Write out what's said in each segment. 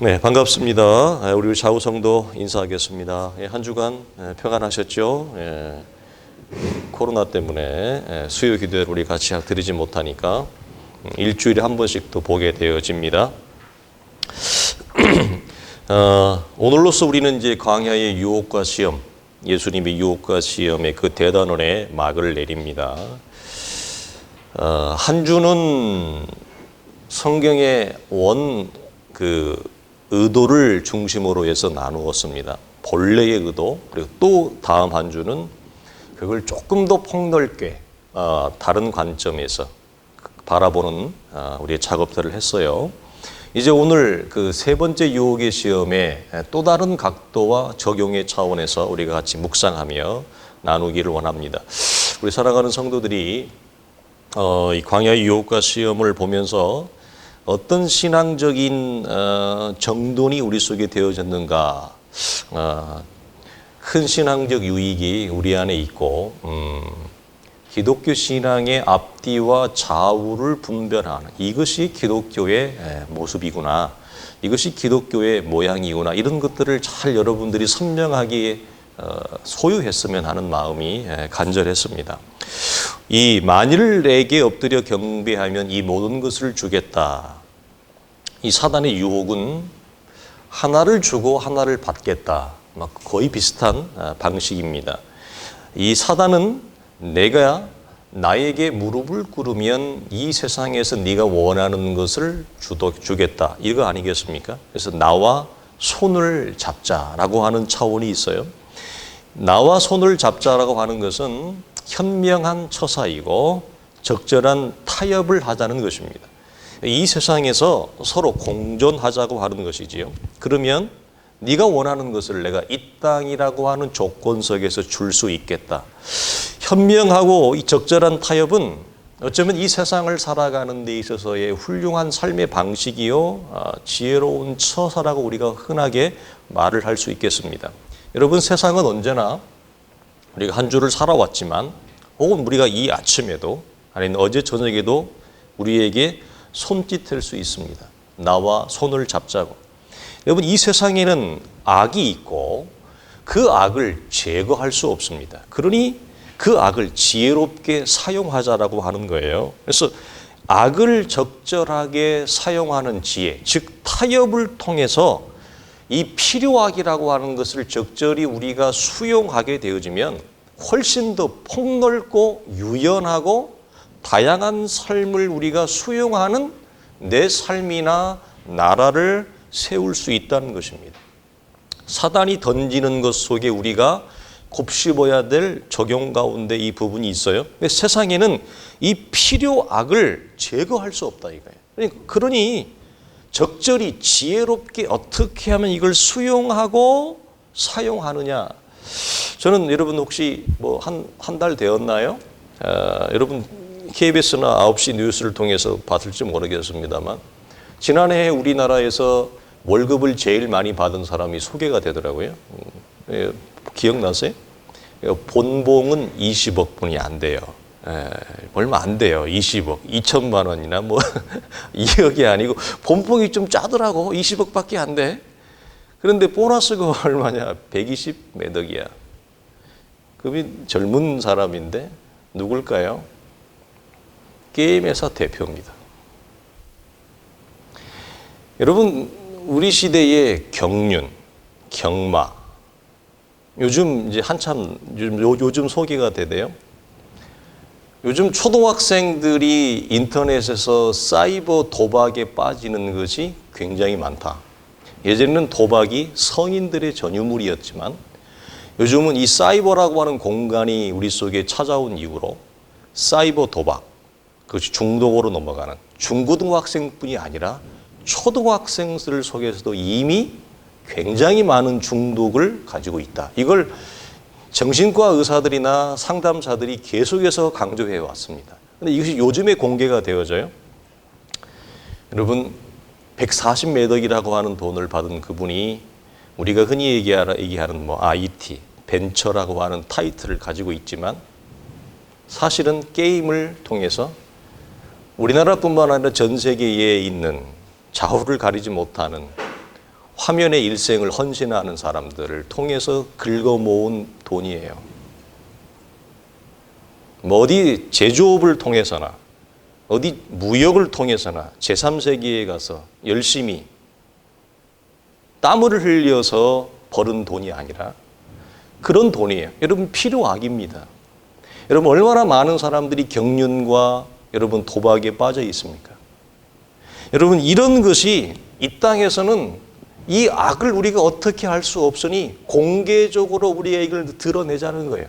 네, 반갑습니다. 우리 좌우성도 인사하겠습니다. 한 주간 평안하셨죠? 코로나 때문에 수요 기도를 우리 같이 드리지 못하니까 일주일에 한 번씩 또 보게 되어집니다. 오늘로써 우리는 이제 광야의 유혹과 시험, 예수님의 유혹과 시험의 그 대단원의 막을 내립니다. 한 주는 성경의 의도를 중심으로 해서 나누었습니다. 본래의 의도, 그리고 또 다음 한 주는 그걸 조금 더 폭넓게 다른 관점에서 바라보는 우리의 작업들을 했어요. 이제 오늘 그 세 번째 유혹의 시험에 또 다른 각도와 적용의 차원에서 우리가 같이 묵상하며 나누기를 원합니다. 우리 사랑하는 성도들이 이 광야의 유혹과 시험을 보면서 어떤 신앙적인 정돈이 우리 속에 되어졌는가, 큰 신앙적 유익이 우리 안에 있고 기독교 신앙의 앞뒤와 좌우를 분별하는 이것이 기독교의 모습이구나, 이것이 기독교의 모양이구나, 이런 것들을 잘 여러분들이 선명하게 소유했으면 하는 마음이 간절했습니다. 이 만일 내게 엎드려 경배하면 이 모든 것을 주겠다. 이 사단의 유혹은 하나를 주고 하나를 받겠다. 거의 비슷한 방식입니다. 이 사단은 내가 나에게 무릎을 꿇으면 이 세상에서 네가 원하는 것을 주겠다. 이거 아니겠습니까? 그래서 나와 손을 잡자라고 하는 차원이 있어요. 나와 손을 잡자라고 하는 것은 현명한 처사이고 적절한 타협을 하자는 것입니다. 이 세상에서 서로 공존하자고 하는 것이지요. 그러면 네가 원하는 것을 내가 이 땅이라고 하는 조건 속에서 줄 수 있겠다. 현명하고 이 적절한 타협은 어쩌면 이 세상을 살아가는 데 있어서의 훌륭한 삶의 방식이요, 지혜로운 처사라고 우리가 흔하게 말을 할 수 있겠습니다. 여러분, 세상은 언제나 우리가 한 주를 살아왔지만, 혹은 우리가 이 아침에도 아니면 어제 저녁에도 우리에게 손짓할 수 있습니다. 나와 손을 잡자고. 여러분, 이 세상에는 악이 있고 그 악을 제거할 수 없습니다. 그러니 그 악을 지혜롭게 사용하자라고 하는 거예요. 그래서 악을 적절하게 사용하는 지혜, 즉 타협을 통해서 이 필요악이라고 하는 것을 적절히 우리가 수용하게 되어지면 훨씬 더 폭넓고 유연하고 다양한 삶을 우리가 수용하는 내 삶이나 나라를 세울 수 있다는 것입니다. 사단이 던지는 것 속에 우리가 곱씹어야 될 적용 가운데 이 부분이 있어요. 세상에는 이 필요악을 제거할 수 없다 이거예요. 그러니 적절히 지혜롭게 어떻게 하면 이걸 수용하고 사용하느냐. 저는 여러분 혹시 한 달 되었나요? 여러분 KBS나 9시 뉴스를 통해서 봤을지 모르겠습니다만 지난해 우리나라에서 월급을 제일 많이 받은 사람이 소개가 되더라고요. 기억나세요? 본봉은 20억 분이 안 돼요. 얼마 안 돼요. 20억, 2천만 원이나 2억이 아니고 본봉이 좀 짜더라고. 20억밖에 안 돼. 그런데 보너스가 얼마냐? 120 몇 억이야. 그게 젊은 사람인데 누굴까요? 게임 회사 대표입니다. 여러분, 우리 시대의 경륜, 경마, 요즘 이제 한참 요즘 소개가 되대요. 요즘 초등학생들이 인터넷에서 사이버 도박에 빠지는 것이 굉장히 많다. 예전에는 도박이 성인들의 전유물이었지만 요즘은 이 사이버라고 하는 공간이 우리 속에 찾아온 이후로 사이버 도박, 그것이 중독으로 넘어가는 중고등학생뿐이 아니라 초등학생들 속에서도 이미 굉장히 많은 중독을 가지고 있다. 이걸 정신과 의사들이나 상담사들이 계속해서 강조해 왔습니다. 그런데 이것이 요즘에 공개가 되어져요. 여러분, 140 몇 억이라고 하는 돈을 받은 그분이 우리가 흔히 얘기하는 IT, 벤처라고 하는 타이틀을 가지고 있지만 사실은 게임을 통해서 우리나라뿐만 아니라 전 세계에 있는 좌우를 가리지 못하는 화면에 일생을 헌신하는 사람들을 통해서 긁어 모은 돈이에요. 뭐 어디 제조업을 통해서나 어디 무역을 통해서나 제3세계에 가서 열심히 땀을 흘려서 벌은 돈이 아니라 그런 돈이에요. 여러분 필요악입니다. 여러분 얼마나 많은 사람들이 경륜과 여러분 도박에 빠져 있습니까? 여러분 이런 것이 이 땅에서는 이 악을 우리가 어떻게 할 수 없으니 공개적으로 우리의 이걸 드러내자는 거예요.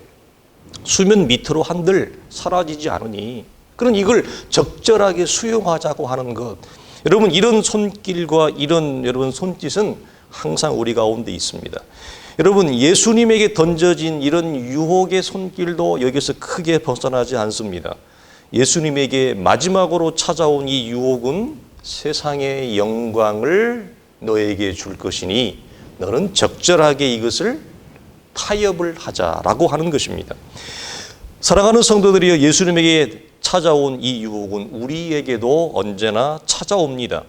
수면 밑으로 한들 사라지지 않으니 그런 이걸 적절하게 수용하자고 하는 것. 여러분 이런 손길과 이런 여러분 손짓은 항상 우리 가운데 있습니다. 여러분 예수님에게 던져진 이런 유혹의 손길도 여기서 크게 벗어나지 않습니다. 예수님에게 마지막으로 찾아온 이 유혹은 세상의 영광을 너에게 줄 것이니 너는 적절하게 이것을 타협을 하자라고 하는 것입니다. 사랑하는 성도들이여, 예수님에게 찾아온 이 유혹은 우리에게도 언제나 찾아옵니다.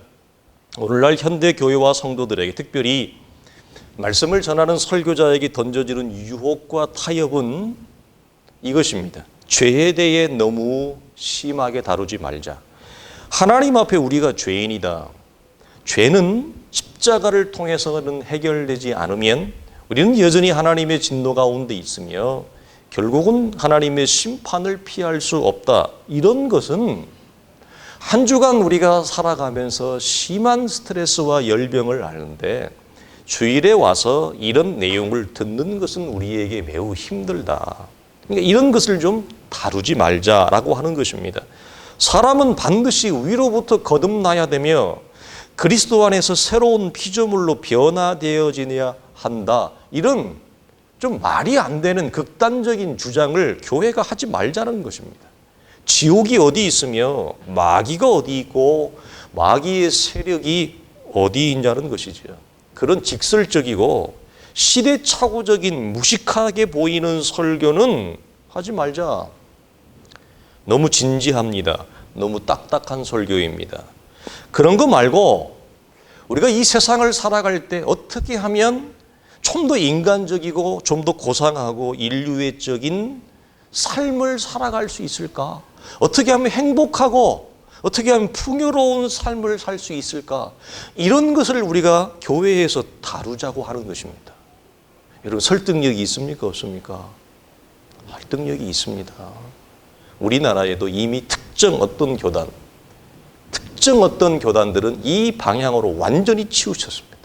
오늘날 현대 교회와 성도들에게, 특별히 말씀을 전하는 설교자에게 던져지는 유혹과 타협은 이것입니다. 죄에 대해 너무 심하게 다루지 말자. 하나님 앞에 우리가 죄인이다. 죄는 십자가를 통해서는 해결되지 않으면 우리는 여전히 하나님의 진노 가운데 있으며 결국은 하나님의 심판을 피할 수 없다. 이런 것은 한 주간 우리가 살아가면서 심한 스트레스와 열병을 앓는데 주일에 와서 이런 내용을 듣는 것은 우리에게 매우 힘들다. 그러니까 이런 것을 좀 다루지 말자라고 하는 것입니다. 사람은 반드시 위로부터 거듭나야 되며 그리스도 안에서 새로운 피조물로 변화되어지어야 한다. 이런 좀 말이 안 되는 극단적인 주장을 교회가 하지 말자는 것입니다. 지옥이 어디 있으며 마귀가 어디 있고 마귀의 세력이 어디 있냐는 것이죠. 그런 직설적이고 시대착오적인 무식하게 보이는 설교는 하지 말자. 너무 진지합니다. 너무 딱딱한 설교입니다. 그런 거 말고 우리가 이 세상을 살아갈 때 어떻게 하면 좀 더 인간적이고 좀 더 고상하고 인류애적인 삶을 살아갈 수 있을까? 어떻게 하면 행복하고 어떻게 하면 풍요로운 삶을 살 수 있을까? 이런 것을 우리가 교회에서 다루자고 하는 것입니다. 여러분 설득력이 있습니까? 없습니까? 설득력이 있습니다. 우리나라에도 이미 특정 어떤 교단들은 이 방향으로 완전히 치우쳤습니다.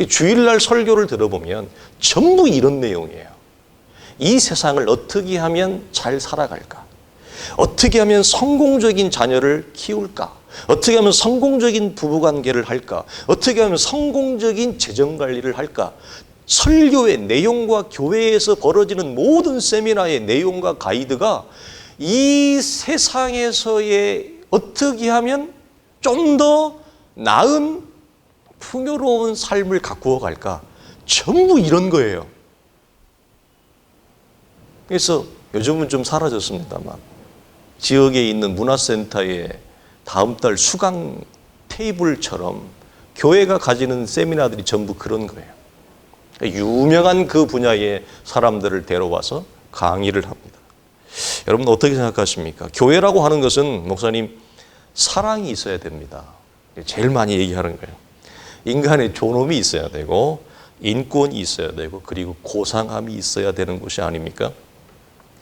주일날 설교를 들어보면 전부 이런 내용이에요. 이 세상을 어떻게 하면 잘 살아갈까? 어떻게 하면 성공적인 자녀를 키울까? 어떻게 하면 성공적인 부부관계를 할까? 어떻게 하면 성공적인 재정관리를 할까? 설교의 내용과 교회에서 벌어지는 모든 세미나의 내용과 가이드가 이 세상에서의 어떻게 하면 좀 더 나은 풍요로운 삶을 가꾸어 갈까? 전부 이런 거예요. 그래서 요즘은 좀 사라졌습니다만 지역에 있는 문화센터에 다음 달 수강 테이블처럼 교회가 가지는 세미나들이 전부 그런 거예요. 유명한 그 분야의 사람들을 데려와서 강의를 합니다. 여러분 어떻게 생각하십니까? 교회라고 하는 것은 목사님 사랑이 있어야 됩니다. 제일 많이 얘기하는 거예요. 인간의 존엄이 있어야 되고 인권이 있어야 되고 그리고 고상함이 있어야 되는 것이 아닙니까?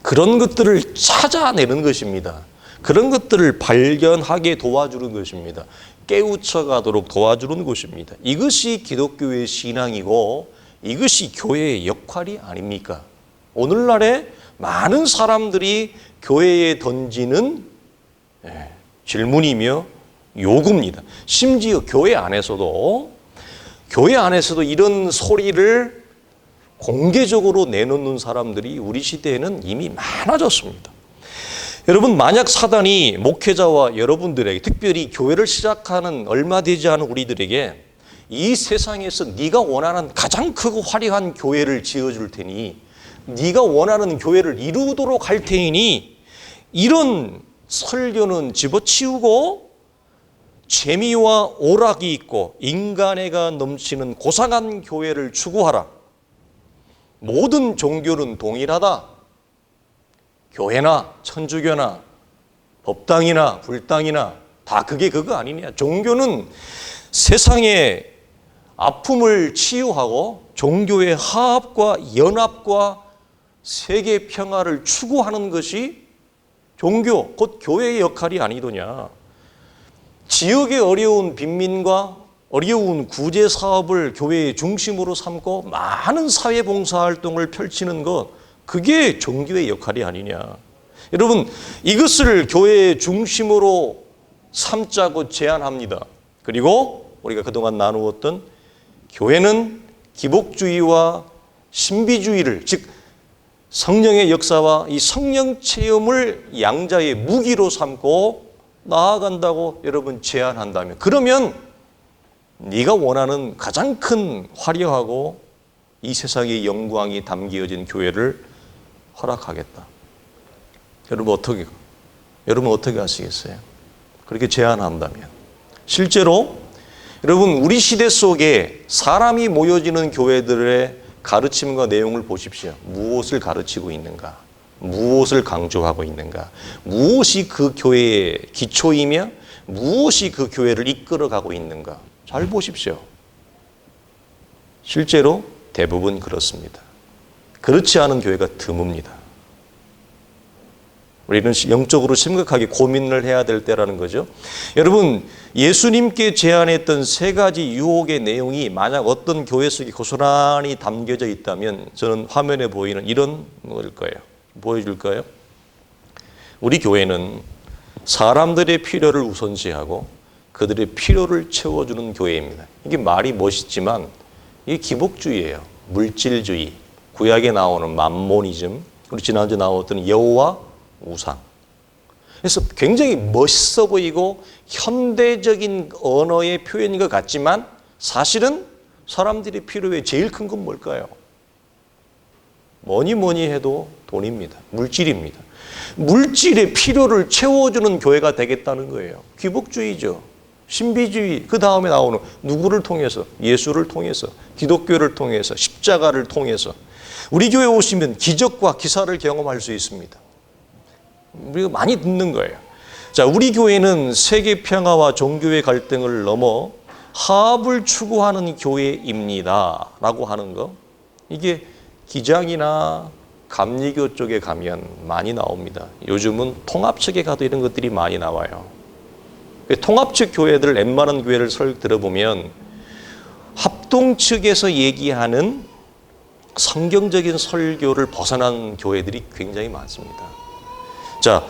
그런 것들을 찾아내는 것입니다. 그런 것들을 발견하게 도와주는 것입니다. 깨우쳐 가도록 도와주는 것입니다. 이것이 기독교의 신앙이고 이것이 교회의 역할이 아닙니까? 오늘날에 많은 사람들이 교회에 던지는 질문이며 요구입니다. 심지어 교회 안에서도 이런 소리를 공개적으로 내놓는 사람들이 우리 시대에는 이미 많아졌습니다. 여러분 만약 사단이 목회자와 여러분들에게 특별히 교회를 시작하는 얼마 되지 않은 우리들에게 이 세상에서 네가 원하는 가장 크고 화려한 교회를 지어줄 테니 네가 원하는 교회를 이루도록 할 테니 이런 설교는 집어치우고 재미와 오락이 있고 인간애가 넘치는 고상한 교회를 추구하라. 모든 종교는 동일하다. 교회나 천주교나 법당이나 불당이나 다 그거 아니냐. 종교는 세상의 아픔을 치유하고 종교의 화합과 연합과 세계 평화를 추구하는 것이 종교, 곧 교회의 역할이 아니더냐. 지역의 어려운 빈민과 어려운 구제 사업을 교회의 중심으로 삼고 많은 사회 봉사 활동을 펼치는 것, 그게 종교의 역할이 아니냐. 여러분, 이것을 교회의 중심으로 삼자고 제안합니다. 그리고 우리가 그동안 나누었던 교회는 기복주의와 신비주의를, 즉 성령의 역사와 이 성령 체험을 양자의 무기로 삼고 나아간다고 여러분 제안한다면, 그러면 네가 원하는 가장 큰 화려하고 이 세상의 영광이 담겨진 교회를 허락하겠다. 여러분 어떻게 하시겠어요? 그렇게 제안한다면. 실제로 여러분 우리 시대 속에 사람이 모여지는 교회들의 가르침과 내용을 보십시오. 무엇을 가르치고 있는가? 무엇을 강조하고 있는가? 무엇이 그 교회의 기초이며 무엇이 그 교회를 이끌어가고 있는가? 잘 보십시오. 실제로 대부분 그렇습니다. 그렇지 않은 교회가 드뭅니다. 우리는 영적으로 심각하게 고민을 해야 될 때라는 거죠. 여러분, 예수님께 제안했던 세 가지 유혹의 내용이 만약 어떤 교회 속에 고스란히 담겨져 있다면 저는 화면에 보이는 이런 걸 거예요. 보여줄까요? 우리 교회는 사람들의 필요를 우선시하고 그들의 필요를 채워주는 교회입니다. 이게 말이 멋있지만 이게 기복주의예요. 물질주의, 구약에 나오는 맘모니즘, 우리 지난주에 나왔던 여호와 우상. 그래서 굉장히 멋있어 보이고 현대적인 언어의 표현인 것 같지만 사실은 사람들이 필요해 제일 큰 건 뭘까요? 뭐니 해도 돈입니다. 물질입니다. 물질의 필요를 채워주는 교회가 되겠다는 거예요. 귀복주의죠. 신비주의. 그 다음에 나오는 누구를 통해서? 예수를 통해서, 기독교를 통해서, 십자가를 통해서. 우리 교회 오시면 기적과 기사를 경험할 수 있습니다. 우리가 많이 듣는 거예요. 자, 우리 교회는 세계 평화와 종교의 갈등을 넘어 화합을 추구하는 교회입니다 라고 하는 거, 이게 기장이나 감리교 쪽에 가면 많이 나옵니다. 요즘은 통합 측에 가도 이런 것들이 많이 나와요. 통합 측 교회들, 웬만한 교회를 들어보면 합동 측에서 얘기하는 성경적인 설교를 벗어난 교회들이 굉장히 많습니다. 자,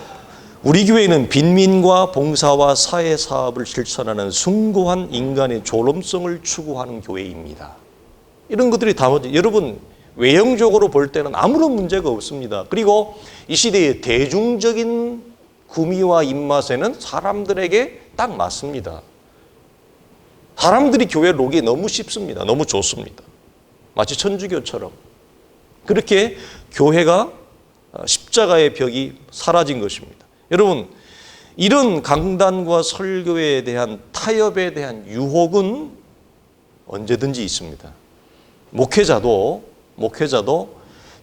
우리 교회는 빈민과 봉사와 사회사업을 실천하는 숭고한 인간의 존엄성을 추구하는 교회입니다. 이런 것들이 다 여러분 외형적으로 볼 때는 아무런 문제가 없습니다. 그리고 이 시대의 대중적인 구미와 입맛에는 사람들에게 딱 맞습니다. 사람들이 교회를 오기 너무 쉽습니다. 너무 좋습니다. 마치 천주교처럼. 그렇게 교회가 십자가의 벽이 사라진 것입니다. 여러분, 이런 강단과 설교에 대한 타협에 대한 유혹은 언제든지 있습니다. 목회자도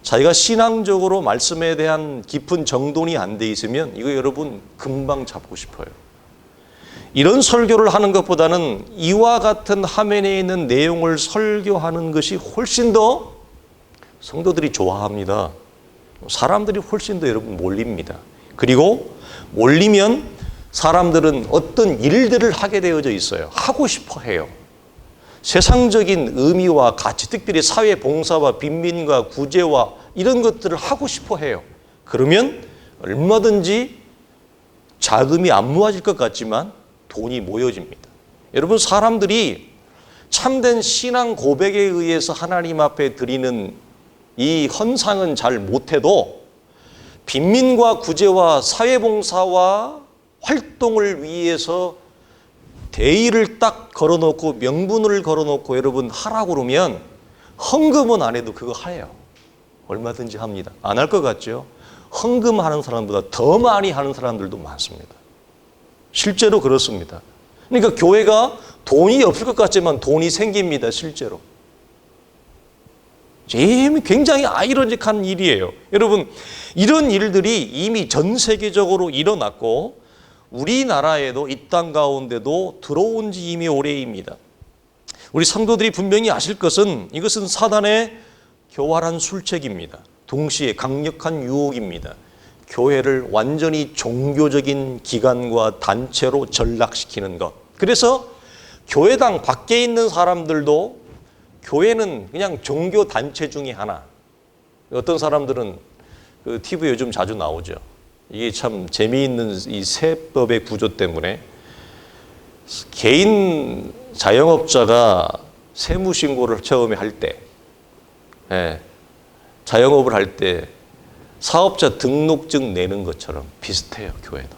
자기가 신앙적으로 말씀에 대한 깊은 정돈이 안 돼 있으면 이거 여러분 금방 잡고 싶어요. 이런 설교를 하는 것보다는 이와 같은 화면에 있는 내용을 설교하는 것이 훨씬 더 성도들이 좋아합니다. 사람들이 훨씬 더 여러분 몰립니다. 그리고 몰리면 사람들은 어떤 일들을 하게 되어져 있어요. 하고 싶어 해요. 세상적인 의미와 가치, 특별히 사회 봉사와 빈민과 구제와 이런 것들을 하고 싶어 해요. 그러면 얼마든지 자금이 안 모아질 것 같지만 돈이 모여집니다. 여러분, 사람들이 참된 신앙 고백에 의해서 하나님 앞에 드리는 이 헌상은 잘 못해도 빈민과 구제와 사회봉사와 활동을 위해서 대의를 딱 걸어놓고 명분을 걸어놓고 여러분 하라고 그러면 헌금은 안 해도 그거 해요. 얼마든지 합니다. 안 할 것 같죠? 헌금하는 사람보다 더 많이 하는 사람들도 많습니다. 실제로 그렇습니다. 그러니까 교회가 돈이 없을 것 같지만 돈이 생깁니다, 실제로. 굉장히 아이러니한 일이에요. 여러분, 이런 일들이 이미 전 세계적으로 일어났고 우리나라에도 이 땅 가운데도 들어온 지 이미 오래입니다. 우리 성도들이 분명히 아실 것은 이것은 사단의 교활한 술책입니다. 동시에 강력한 유혹입니다. 교회를 완전히 종교적인 기관과 단체로 전락시키는 것. 그래서 교회당 밖에 있는 사람들도 교회는 그냥 종교 단체 중에 하나. 어떤 사람들은 그 TV에 요즘 자주 나오죠. 이게 참 재미있는 이 세법의 구조 때문에 개인 자영업자가 세무신고를 처음에 할 때, 자영업을 할 때 사업자 등록증 내는 것처럼 비슷해요, 교회도.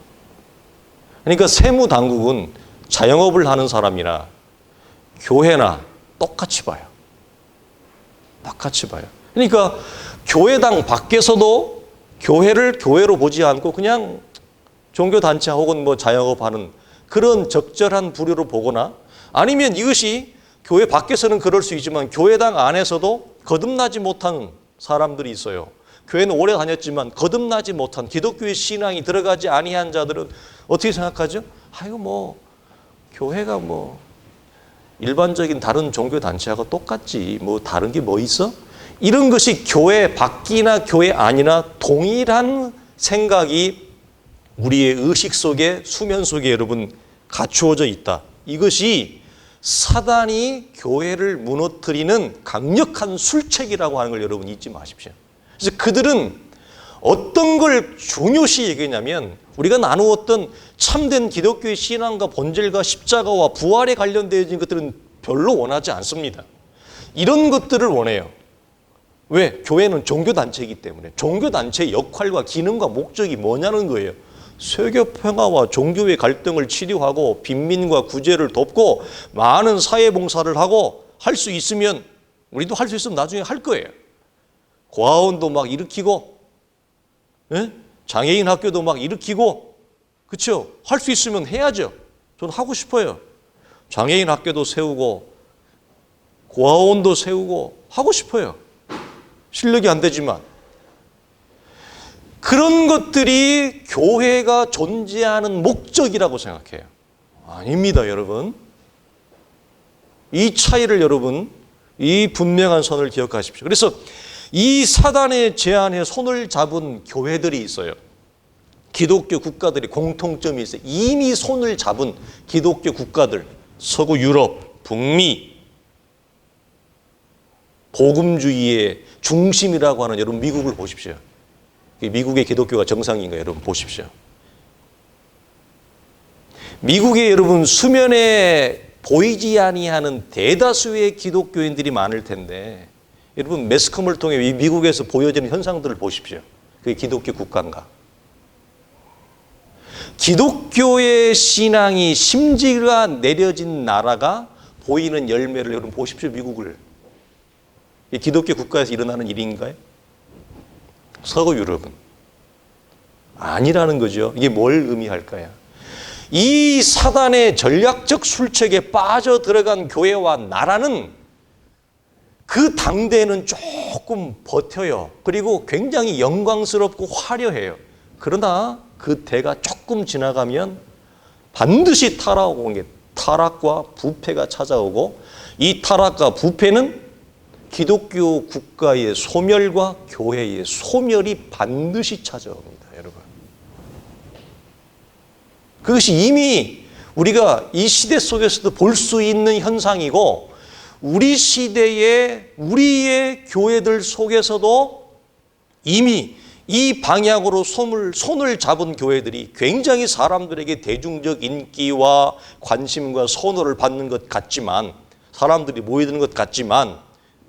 그러니까 세무당국은 자영업을 하는 사람이나 교회나 똑같이 봐요. 똑같이 봐요. 그러니까 교회당 밖에서도 교회를 교회로 보지 않고 그냥 종교단체 혹은 뭐 자영업하는 그런 적절한 부류로 보거나 아니면 이것이 교회 밖에서는 그럴 수 있지만 교회당 안에서도 거듭나지 못한 사람들이 있어요. 교회는 오래 다녔지만 거듭나지 못한 기독교의 신앙이 들어가지 아니한 자들은 어떻게 생각하죠? 아이고 뭐 교회가 뭐 일반적인 다른 종교단체하고 똑같지 뭐 다른 게 뭐 있어? 이런 것이 교회 밖이나 교회 안이나 동일한 생각이 우리의 의식 속에 수면 속에 여러분 갖추어져 있다. 이것이 사단이 교회를 무너뜨리는 강력한 술책이라고 하는 걸 여러분 잊지 마십시오. 그래서 그들은 어떤 걸 중요시 얘기했냐면 우리가 나누었던 참된 기독교의 신앙과 본질과 십자가와 부활에 관련되어진 것들은 별로 원하지 않습니다. 이런 것들을 원해요. 왜? 교회는 종교단체이기 때문에. 종교단체의 역할과 기능과 목적이 뭐냐는 거예요. 세계 평화와 종교의 갈등을 치료하고 빈민과 구제를 돕고 많은 사회봉사를 하고 할 수 있으면 우리도 할 수 있으면 나중에 할 거예요. 고아원도 막 일으키고 장애인 학교도 막 일으키고 그렇죠? 할 수 있으면 해야죠. 저는 하고 싶어요. 장애인 학교도 세우고 고아원도 세우고 하고 싶어요. 실력이 안 되지만 그런 것들이 교회가 존재하는 목적이라고 생각해요. 아닙니다, 여러분. 이 차이를 여러분, 이 분명한 선을 기억하십시오. 그래서 이 사단의 제안에 손을 잡은 교회들이 있어요. 기독교 국가들이 공통점이 있어요. 이미 손을 잡은 기독교 국가들, 서구 유럽, 북미, 복음주의의 중심이라고 하는 여러분 미국을 보십시오. 미국의 기독교가 정상인가 여러분 보십시오. 미국의 여러분 수면에 보이지 아니하는 대다수의 기독교인들이 많을 텐데 여러분 매스컴을 통해 미국에서 보여지는 현상들을 보십시오. 그게 기독교 국가인가? 기독교의 신앙이 심지가 내려진 나라가 보이는 열매를 여러분 보십시오. 미국을. 기독교 국가에서 일어나는 일인가요? 서구 유럽은 아니라는 거죠. 이게 뭘 의미할까요? 이 사단의 전략적 술책에 빠져 들어간 교회와 나라는 그 당대에는 조금 버텨요. 그리고 굉장히 영광스럽고 화려해요. 그러나 그 대가 조금 지나가면 반드시 타락과 부패가 찾아오고 이 타락과 부패는 기독교 국가의 소멸과 교회의 소멸이 반드시 찾아옵니다, 여러분. 그것이 이미 우리가 이 시대 속에서도 볼 수 있는 현상이고 우리 시대의 우리의 교회들 속에서도 이미 이 방향으로 손을 잡은 교회들이 굉장히 사람들에게 대중적 인기와 관심과 선호를 받는 것 같지만 사람들이 모이드는 것 같지만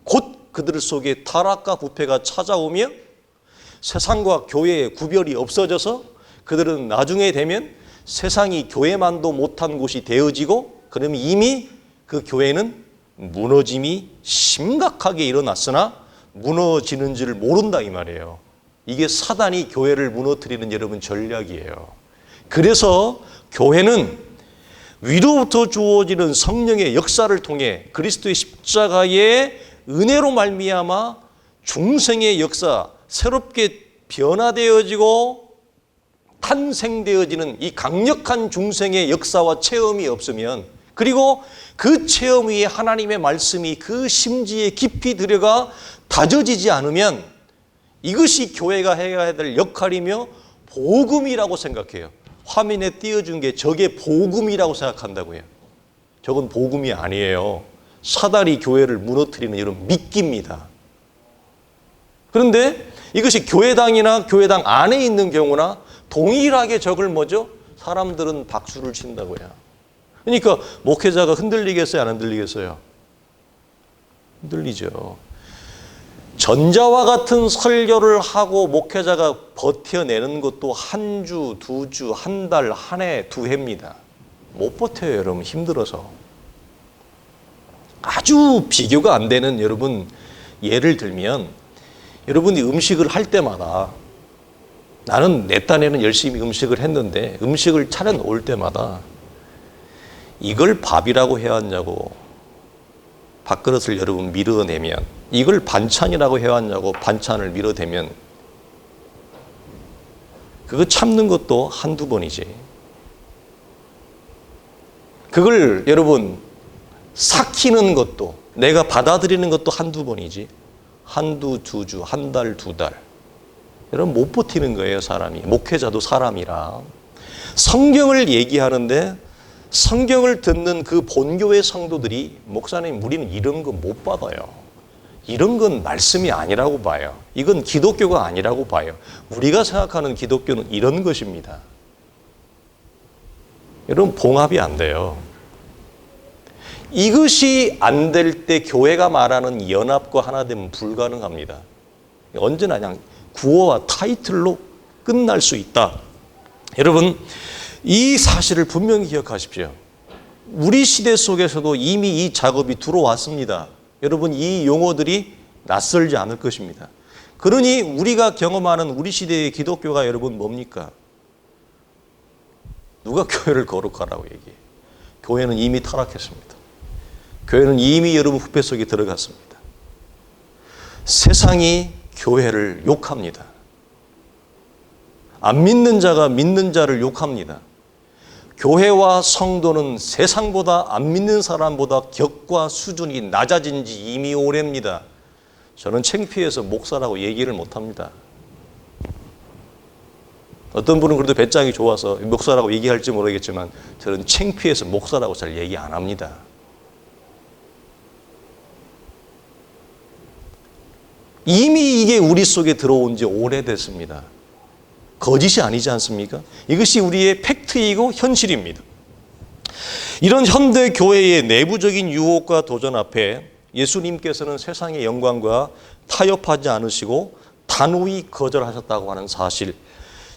곧 그들 속에 타락과 부패가 찾아오며 세상과 교회의 구별이 없어져서 그들은 나중에 되면 세상이 교회만도 못한 곳이 되어지고 그러면 이미 그 교회는 무너짐이 심각하게 일어났으나 무너지는 줄 모른다 이 말이에요. 이게 사단이 교회를 무너뜨리는 여러분 전략이에요. 그래서 교회는 위로부터 주어지는 성령의 역사를 통해 그리스도의 십자가의 은혜로 말미암아 중생의 역사, 새롭게 변화되어지고 탄생되어지는 이 강력한 중생의 역사와 체험이 없으면, 그리고 그 체험 위에 하나님의 말씀이 그 심지에 깊이 들어가 다져지지 않으면 이것이 교회가 해야 될 역할이며 복음이라고 생각해요. 화면에 띄워준 게 저게 복음이라고 생각한다고요. 저건 복음이 아니에요. 사단이 교회를 무너뜨리는 이런 미끼입니다. 그런데 이것이 교회당이나 교회당 안에 있는 경우나 동일하게 저걸 뭐죠? 사람들은 박수를 친다고요. 그러니까 목회자가 흔들리겠어요? 안 흔들리겠어요? 흔들리죠. 전자와 같은 설교를 하고 목회자가 버텨내는 것도 한 주, 두 주, 한 달, 한 해, 두 해입니다. 못 버텨요, 여러분. 힘들어서. 아주 비교가 안 되는 여러분 예를 들면, 여러분이 음식을 할 때마다, 나는 내 딴에는 열심히 음식을 했는데 음식을 차려 놓을 때마다 이걸 밥이라고 해야 하냐고 밥그릇을 여러분 밀어내면, 이걸 반찬이라고 해야 하냐고 반찬을 밀어대면 그거 참는 것도 한두 번이지. 그걸 여러분 삭히는 것도, 내가 받아들이는 것도 한두 번이지. 한두, 두 주, 한 달, 두 달. 여러분 못 버티는 거예요, 사람이. 목회자도 사람이라. 성경을 얘기하는데 성경을 듣는 그 본교회 성도들이, 목사님 우리는 이런 거 못 받아요. 이런 건 말씀이 아니라고 봐요. 이건 기독교가 아니라고 봐요. 우리가 생각하는 기독교는 이런 것입니다. 여러분 봉합이 안 돼요. 이것이 안 될 때 교회가 말하는 연합과 하나됨은 불가능합니다. 언제나 그냥 구호와 타이틀로 끝날 수 있다. 여러분 이 사실을 분명히 기억하십시오. 우리 시대 속에서도 이미 이 작업이 들어왔습니다. 여러분 이 용어들이 낯설지 않을 것입니다. 그러니 우리가 경험하는 우리 시대의 기독교가 여러분 뭡니까? 누가 교회를 거룩하라고 얘기해요? 교회는 이미 타락했습니다. 교회는 이미 여러분 후패 속에 들어갔습니다. 세상이 교회를 욕합니다. 안 믿는 자가 믿는 자를 욕합니다. 교회와 성도는 세상보다, 안 믿는 사람보다 격과 수준이 낮아진 지 이미 오래입니다. 저는 창피해서 목사라고 얘기를 못합니다. 어떤 분은 그래도 배짱이 좋아서 목사라고 얘기할지 모르겠지만 저는 창피해서 목사라고 잘 얘기 안 합니다. 이미 이게 우리 속에 들어온 지 오래됐습니다. 거짓이 아니지 않습니까? 이것이 우리의 팩트이고 현실입니다. 이런 현대 교회의 내부적인 유혹과 도전 앞에 예수님께서는 세상의 영광과 타협하지 않으시고 단호히 거절하셨다고 하는 사실.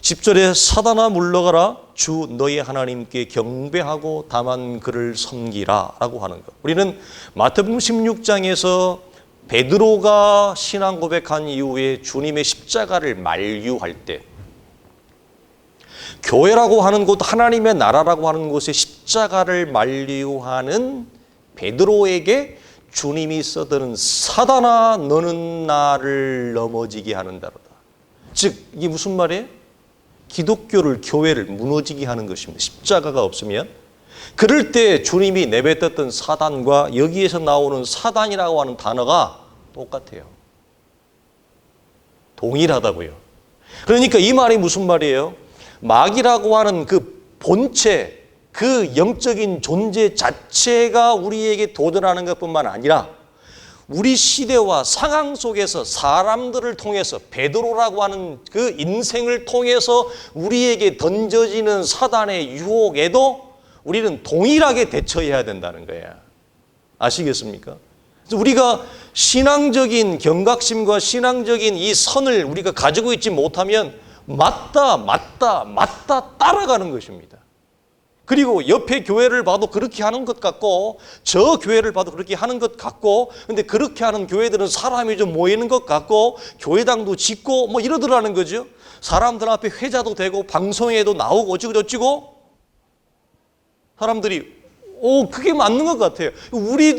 10절에 사단아 물러가라, 주 너희 하나님께 경배하고 다만 그를 섬기라 라고 하는 것. 우리는 마태복음 16장에서 베드로가 신앙 고백한 이후에 주님의 십자가를 만류할 때, 교회라고 하는 곳, 하나님의 나라라고 하는 곳에 십자가를 만류하는 베드로에게 주님이 써드는 사단아 너는 나를 넘어지게 하는다로다. 즉 이게 무슨 말이에요? 기독교를, 교회를 무너지게 하는 것입니다. 십자가가 없으면. 그럴 때 주님이 내뱉었던 사단과 여기에서 나오는 사단이라고 하는 단어가 똑같아요. 동일하다고요. 그러니까 이 말이 무슨 말이에요? 마귀라고 하는 그 본체, 그 영적인 존재 자체가 우리에게 도전하는 것뿐만 아니라 우리 시대와 상황 속에서 사람들을 통해서, 베드로라고 하는 그 인생을 통해서 우리에게 던져지는 사단의 유혹에도 우리는 동일하게 대처해야 된다는 거예요. 아시겠습니까? 우리가 신앙적인 경각심과 신앙적인 이 선을 우리가 가지고 있지 못하면 맞다 따라가는 것입니다. 그리고 옆에 교회를 봐도 그렇게 하는 것 같고 저 교회를 봐도 그렇게 하는 것 같고, 근데 그렇게 하는 교회들은 사람이 좀 모이는 것 같고 교회당도 짓고 뭐 이러더라는 거죠. 사람들 앞에 회자도 되고 방송에도 나오고 어찌고 저찌고. 사람들이 그게 맞는 것 같아요. 우리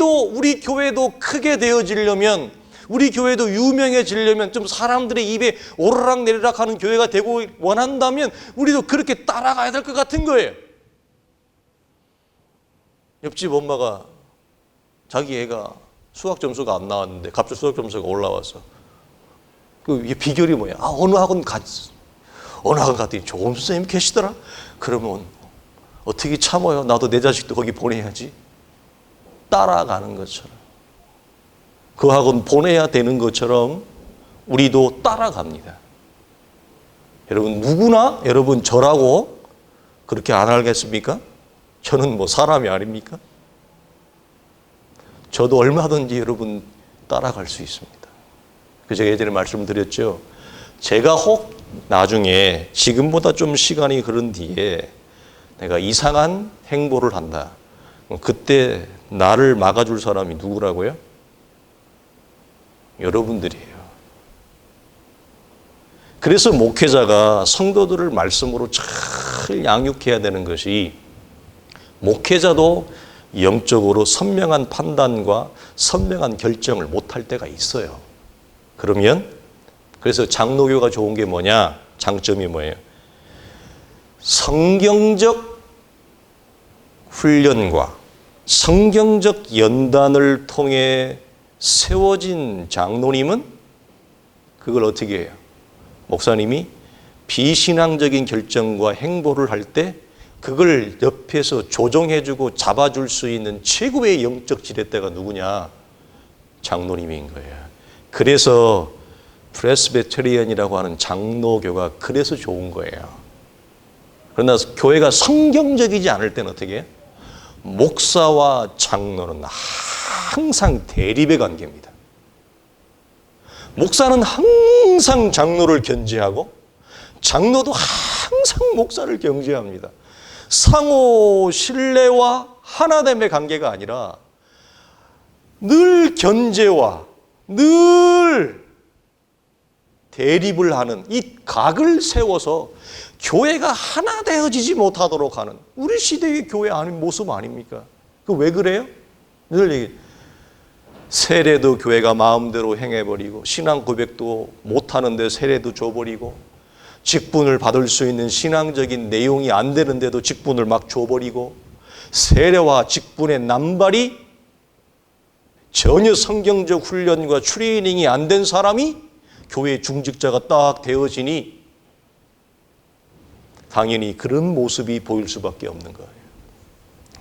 교회도 크게 되어지려면, 우리 교회도 유명해지려면, 좀 사람들의 입에 오르락 내리락 하는 교회가 되고 원한다면 우리도 그렇게 따라가야 될 것 같은 거예요. 옆집 엄마가 자기 애가 수학 점수가 안 나왔는데 갑자기 수학 점수가 올라와서 이게 비결이 뭐야? 어느 학원 갔더니 좋은 선생님 계시더라. 그러면 어떻게 참아요? 나도 내 자식도 거기 보내야지. 따라가는 것처럼, 그 학원 보내야 되는 것처럼 우리도 따라갑니다. 여러분, 누구나 여러분 저라고 그렇게 안 하겠습니까? 저는 뭐 사람이 아닙니까? 저도 얼마든지 여러분 따라갈 수 있습니다. 제가 예전에 말씀드렸죠. 제가 혹 나중에 지금보다 좀 시간이 흐른 뒤에 내가 이상한 행보를 한다. 그때 나를 막아줄 사람이 누구라고요? 여러분들이에요. 그래서 목회자가 성도들을 말씀으로 잘 양육해야 되는 것이, 목회자도 영적으로 선명한 판단과 선명한 결정을 못할 때가 있어요. 그래서 장로교가 좋은 게 뭐냐? 장점이 뭐예요? 성경적 훈련과 성경적 연단을 통해 세워진 장로님은 그걸 어떻게 해요? 목사님이 비신앙적인 결정과 행보를 할 때 그걸 옆에서 조정해주고 잡아줄 수 있는 최고의 영적 지렛대가 누구냐? 장로님인 거예요. 그래서 프레스베테리안이라고 하는 장로교가 그래서 좋은 거예요. 그러나 교회가 성경적이지 않을 때는 어떻게 해요? 목사와 장로는 항상 대립의 관계입니다. 목사는 항상 장로를 견제하고 장로도 항상 목사를 경제합니다. 상호 신뢰와 하나됨의 관계가 아니라 늘 견제와 늘 대립을 하는 이 각을 세워서 교회가 하나 되어지지 못하도록 하는 우리 시대의 교회 아닌 모습 아닙니까? 그 왜 그래요? 늘 얘기. 세례도 교회가 마음대로 행해버리고 신앙 고백도 못하는데 세례도 줘버리고 직분을 받을 수 있는 신앙적인 내용이 안 되는데도 직분을 막 줘버리고 세례와 직분의 남발이 전혀 성경적 훈련과 트레이닝이 안 된 사람이 교회 중직자가 딱 되어지니 당연히 그런 모습이 보일 수밖에 없는 거예요.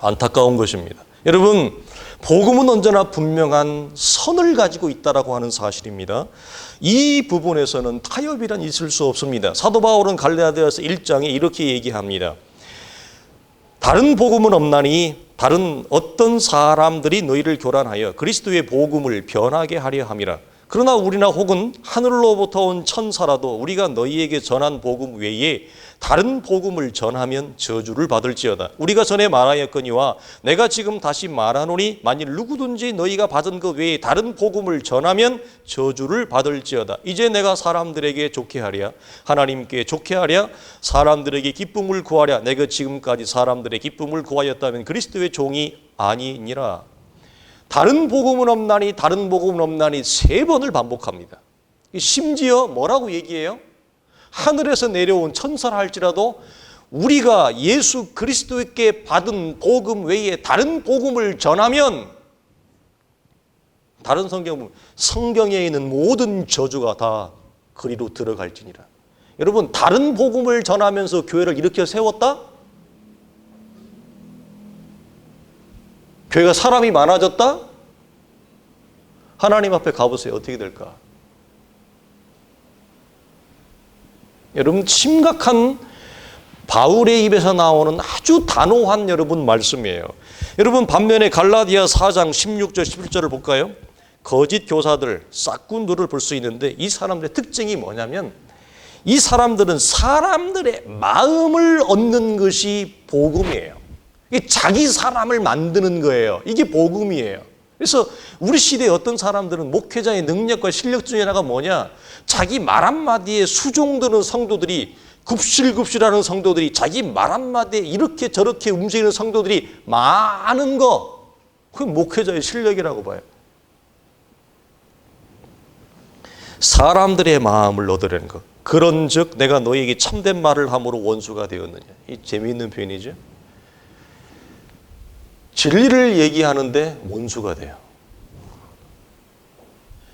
안타까운 것입니다. 여러분, 복음은 언제나 분명한 선을 가지고 있다라고 하는 사실입니다. 이 부분에서는 타협이란 있을 수 없습니다. 사도 바울은 갈라디아서 1장에 이렇게 얘기합니다. 다른 복음은 없나니 다른 어떤 사람들이 너희를 교란하여 그리스도의 복음을 변하게 하려 함이라. 그러나 우리나 혹은 하늘로부터 온 천사라도 우리가 너희에게 전한 복음 외에 다른 복음을 전하면 저주를 받을지어다. 우리가 전에 말하였거니와 내가 지금 다시 말하노니 만일 누구든지 너희가 받은 것 외에 다른 복음을 전하면 저주를 받을지어다. 이제 내가 사람들에게 좋게 하랴 하나님께 좋게 하랴 사람들에게 기쁨을 구하랴 내가 지금까지 사람들의 기쁨을 구하였다면 그리스도의 종이 아니니라. 다른 복음은 없나니 다른 복음은 없나니 3번을 반복합니다. 심지어 뭐라고 얘기해요? 하늘에서 내려온 천사라 할지라도 우리가 예수 그리스도께 받은 복음 외에 다른 복음을 전하면 다른 성경에 있는 모든 저주가 다 그리로 들어갈지니라. 여러분, 다른 복음을 전하면서 교회를 일으켜 세웠다? 교회가 사람이 많아졌다? 하나님 앞에 가보세요. 어떻게 될까? 여러분, 심각한 바울의 입에서 나오는 아주 단호한 여러분 말씀이에요. 여러분, 반면에 갈라디아 4장 16절 17절을 볼까요? 거짓 교사들, 싹군들을 볼 수 있는데 이 사람들의 특징이 뭐냐면 이 사람들은 사람들의 마음을 얻는 것이 복음이에요. 자기 사람을 만드는 거예요. 이게 복음이에요. 그래서 우리 시대에 어떤 사람들은 목회자의 능력과 실력 중에 하나가 뭐냐? 자기 말 한마디에 수종드는 성도들이 굽실굽실하는 성도들이 자기 말 한마디에 이렇게 저렇게 움직이는 성도들이 많은 거, 그게 목회자의 실력이라고 봐요. 사람들의 마음을 얻으려는 것. 그런즉 내가 너희에게 참된 말을 함으로 원수가 되었느냐. 이 재미있는 표현이죠. 진리를 얘기하는데 원수가 돼요.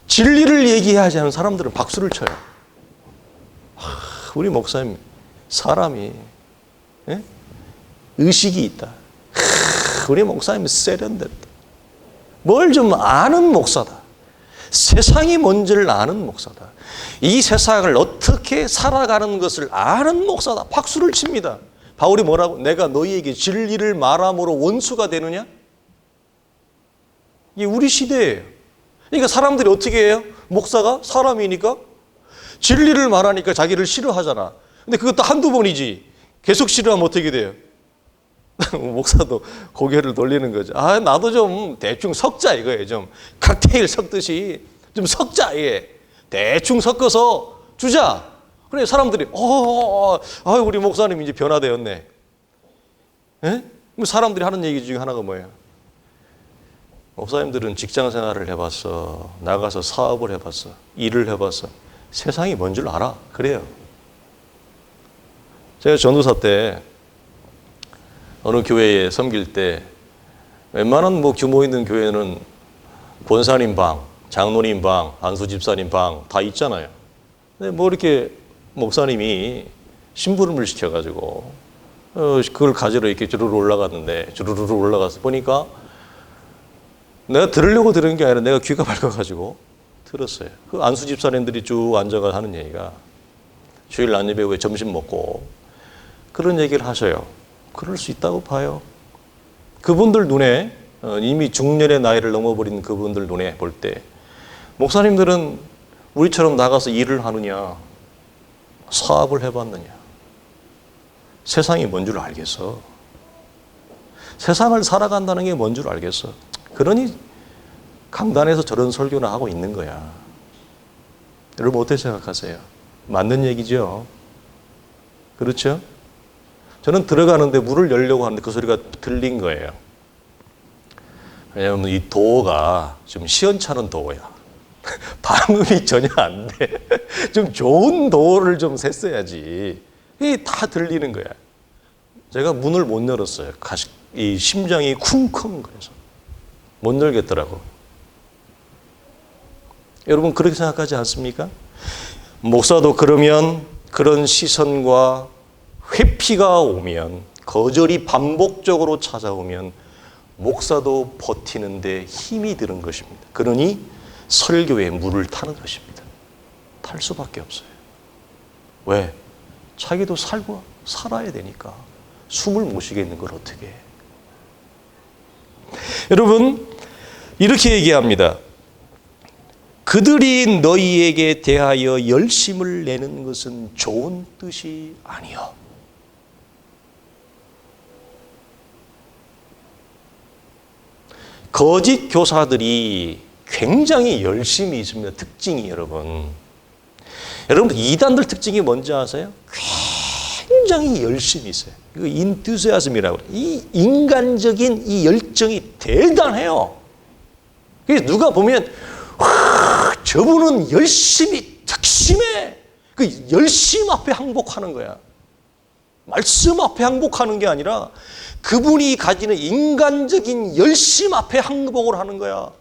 진리를 얘기하지 않은 사람들은 박수를 쳐요. 우리 목사님 사람이 의식이 있다. 우리 목사님 세련됐다. 뭘 좀 아는 목사다. 세상이 뭔지를 아는 목사다. 이 세상을 어떻게 살아가는 것을 아는 목사다. 박수를 칩니다. 바울이 뭐라고? 내가 너희에게 진리를 말함으로 원수가 되느냐? 이게 우리 시대예요. 그러니까 사람들이 어떻게 해요? 목사가 사람이니까 진리를 말하니까 자기를 싫어하잖아. 근데 그것도 한두 번이지. 계속 싫어하면 어떻게 돼요? 목사도 고개를 돌리는 거죠. 아, 나도 좀 대충 섞자 이거예요. 좀 칵테일 섞듯이 좀 섞자 이게. 대충 섞어서 주자. 그래 사람들이 우리 목사님 이제 변화되었네. 예? 사람들이 하는 얘기 중에 하나가 뭐예요? 목사님들은 직장 생활을 해봤어. 나가서 사업을 해봤어. 일을 해봤어. 세상이 뭔 줄 알아. 그래요. 제가 전도사 때 어느 교회에 섬길 때 웬만한 규모 있는 교회는 권사님 방, 장로님 방, 안수 집사님 방 다 있잖아요. 근데 이렇게 목사님이 심부름을 시켜가지고 그걸 가지러 이렇게 주르르 올라갔는데 주르르 올라가서 보니까 내가 들으려고 들은 게 아니라 내가 귀가 밝아가지고 들었어요. 그 안수 집사님들이 쭉 앉아가 하는 얘기가 주일 낮예배 후에 점심 먹고 그런 얘기를 하셔요. 그럴 수 있다고 봐요. 그분들 눈에 이미 중년의 나이를 넘어버린 그분들 눈에 볼 때 목사님들은 우리처럼 나가서 일을 하느냐 사업을 해봤느냐 세상이 뭔 줄 알겠어. 세상을 살아간다는 게 뭔 줄 알겠어. 그러니 강단에서 저런 설교나 하고 있는 거야. 여러분 어떻게 생각하세요? 맞는 얘기죠? 그렇죠? 저는 들어가는데 문을 열려고 하는데 그 소리가 들린 거예요. 왜냐하면 이 도어가 좀 시원찮은 도어야. 방음이 전혀 안 돼. 좀 좋은 도어를 좀 샜어야지. 이게 다 들리는 거야. 제가 문을 못 열었어요. 이 심장이 쿵쿵 그래서 못 열겠더라고. 여러분 그렇게 생각하지 않습니까? 목사도 그러면 그런 시선과 회피가 오면 거절이 반복적으로 찾아오면 목사도 버티는데 힘이 드는 것입니다. 그러니 설교에 물을 타는 것입니다. 탈 수밖에 없어요. 왜? 자기도 살아야 되니까. 숨을 못 쉬겠는 걸 어떻게 해. 여러분 이렇게 얘기합니다. 그들이 너희에게 대하여 열심을 내는 것은 좋은 뜻이 아니요. 거짓 교사들이 굉장히 열심히 있습니다. 특징이 여러분. 여러분 이단들 특징이 뭔지 아세요? 굉장히 열심히 있어요. 이거 인투시아즘이라고. 이 인간적인 이 열정이 대단해요. 그래서 누가 보면 저분은 열심히 특심해. 그 열심 앞에 항복하는 거야. 말씀 앞에 항복하는 게 아니라 그분이 가지는 인간적인 열심 앞에 항복을 하는 거야.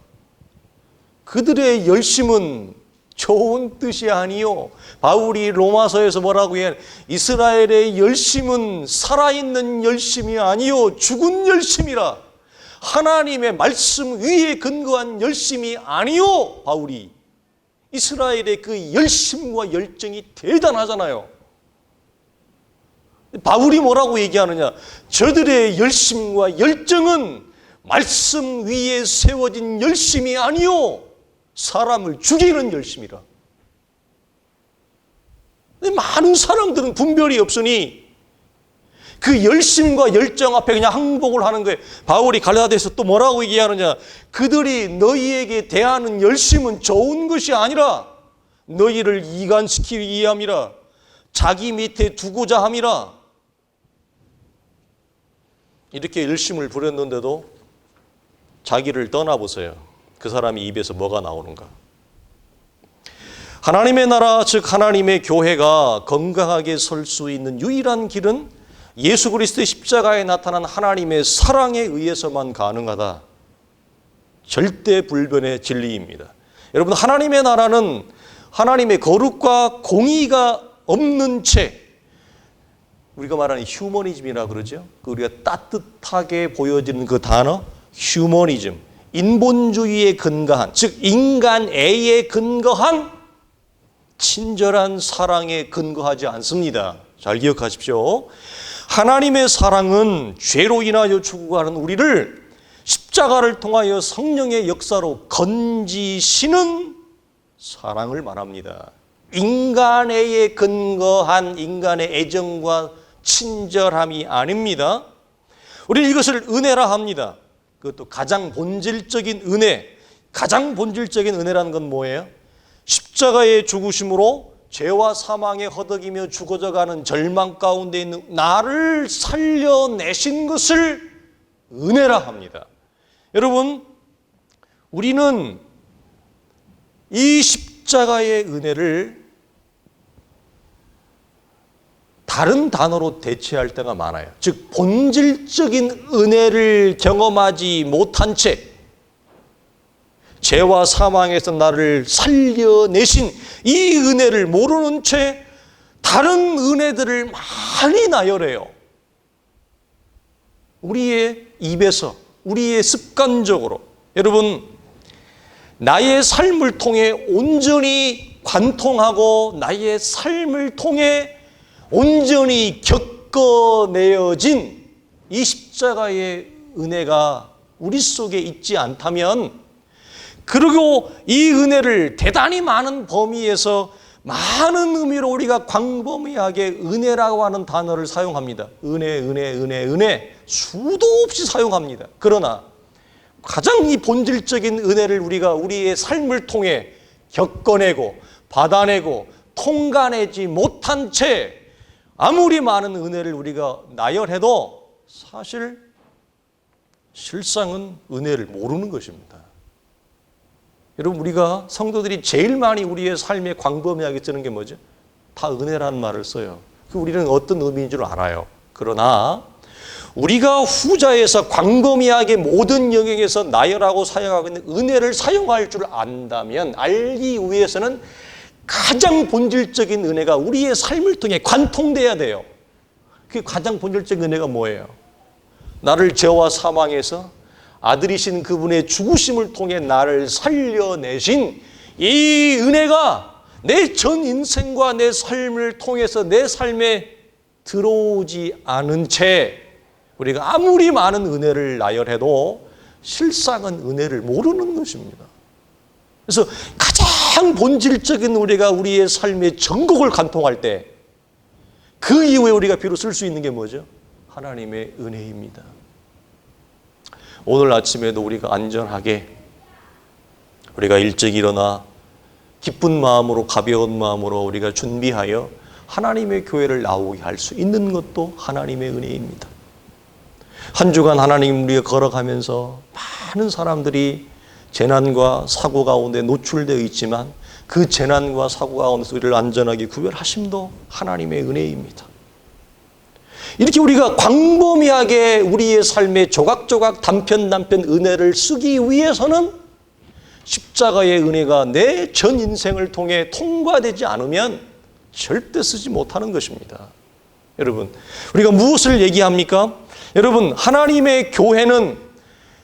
그들의 열심은 좋은 뜻이 아니요. 바울이 로마서에서 뭐라고 해? 이스라엘의 열심은 살아있는 열심이 아니요. 죽은 열심이라. 하나님의 말씀 위에 근거한 열심이 아니요. 바울이. 이스라엘의 그 열심과 열정이 대단하잖아요. 바울이 뭐라고 얘기하느냐? 저들의 열심과 열정은 말씀 위에 세워진 열심이 아니요. 사람을 죽이는 열심이라. 많은 사람들은 분별이 없으니 그 열심과 열정 앞에 그냥 항복을 하는 거예요. 바울이 갈라디아서 또 뭐라고 얘기하느냐? 그들이 너희에게 대하는 열심은 좋은 것이 아니라 너희를 이간시키기 위함이라. 자기 밑에 두고자 함이라. 이렇게 열심을 부렸는데도 자기를 떠나보세요. 그 사람이 입에서 뭐가 나오는가? 하나님의 나라, 즉 하나님의 교회가 건강하게 설 수 있는 유일한 길은 예수 그리스도의 십자가에 나타난 하나님의 사랑에 의해서만 가능하다. 절대 불변의 진리입니다. 여러분, 하나님의 나라는 하나님의 거룩과 공의가 없는 채, 우리가 말하는 휴머니즘이라 그러죠. 우리가 따뜻하게 보여지는 그 단어 휴머니즘, 인본주의에 근거한, 즉 인간애에 근거한 친절한 사랑에 근거하지 않습니다. 잘 기억하십시오. 하나님의 사랑은 죄로 인하여 죽어가는 우리를 십자가를 통하여 성령의 역사로 건지시는 사랑을 말합니다. 인간애에 근거한 인간의 애정과 친절함이 아닙니다. 우리는 이것을 은혜라 합니다. 그것도 가장 본질적인 은혜, 가장 본질적인 은혜라는 건 뭐예요? 십자가의 죽으심으로 죄와 사망에 허덕이며 죽어져가는 절망 가운데 있는 나를 살려내신 것을 은혜라 합니다. 여러분, 우리는 이 십자가의 은혜를 다른 단어로 대체할 때가 많아요. 즉 본질적인 은혜를 경험하지 못한 채 죄와 사망에서 나를 살려내신 이 은혜를 모르는 채 다른 은혜들을 많이 나열해요. 우리의 입에서, 우리의 습관적으로. 여러분, 나의 삶을 통해 온전히 관통하고 나의 삶을 통해 온전히 겪어내어진 이 십자가의 은혜가 우리 속에 있지 않다면, 그리고 이 은혜를 대단히 많은 범위에서 많은 의미로 우리가 광범위하게 은혜라고 하는 단어를 사용합니다. 은혜 수도 없이 사용합니다. 그러나 가장 이 본질적인 은혜를 우리가 우리의 삶을 통해 겪어내고 받아내고 통과내지 못한 채 아무리 많은 은혜를 우리가 나열해도 사실 실상은 은혜를 모르는 것입니다. 여러분, 우리가 성도들이 제일 많이 우리의 삶에 광범위하게 쓰는 게 뭐죠? 다 은혜라는 말을 써요. 우리는 어떤 의미인 줄 알아요. 그러나 우리가 후자에서 광범위하게 모든 영역에서 나열하고 사용하고 있는 은혜를 사용할 줄 안다면, 알기 위해서는 가장 본질적인 은혜가 우리의 삶을 통해 관통돼야 돼요. 그 가장 본질적인 은혜가 뭐예요? 나를 죄와 사망에서 아들이신 그분의 죽으심을 통해 나를 살려내신 이 은혜가 내 전 인생과 내 삶을 통해서 내 삶에 들어오지 않은 채 우리가 아무리 많은 은혜를 나열해도 실상은 은혜를 모르는 것입니다. 그래서 가장 본질적인 우리가 우리의 삶의 전곡을 관통할 때 그 이후에 우리가 비로소 쓸 수 있는 게 뭐죠? 하나님의 은혜입니다. 오늘 아침에도 우리가 안전하게 우리가 일찍 일어나 기쁜 마음으로 가벼운 마음으로 우리가 준비하여 하나님의 교회를 나오게 할 수 있는 것도 하나님의 은혜입니다. 한 주간 하나님 우리가 걸어가면서 많은 사람들이 재난과 사고 가운데 노출되어 있지만 그 재난과 사고 가운데서 우리를 안전하게 구별하심도 하나님의 은혜입니다. 이렇게 우리가 광범위하게 우리의 삶에 조각조각 단편 은혜를 쓰기 위해서는 십자가의 은혜가 내 전 인생을 통해 통과되지 않으면 절대 쓰지 못하는 것입니다. 여러분, 우리가 무엇을 얘기합니까? 여러분, 하나님의 교회는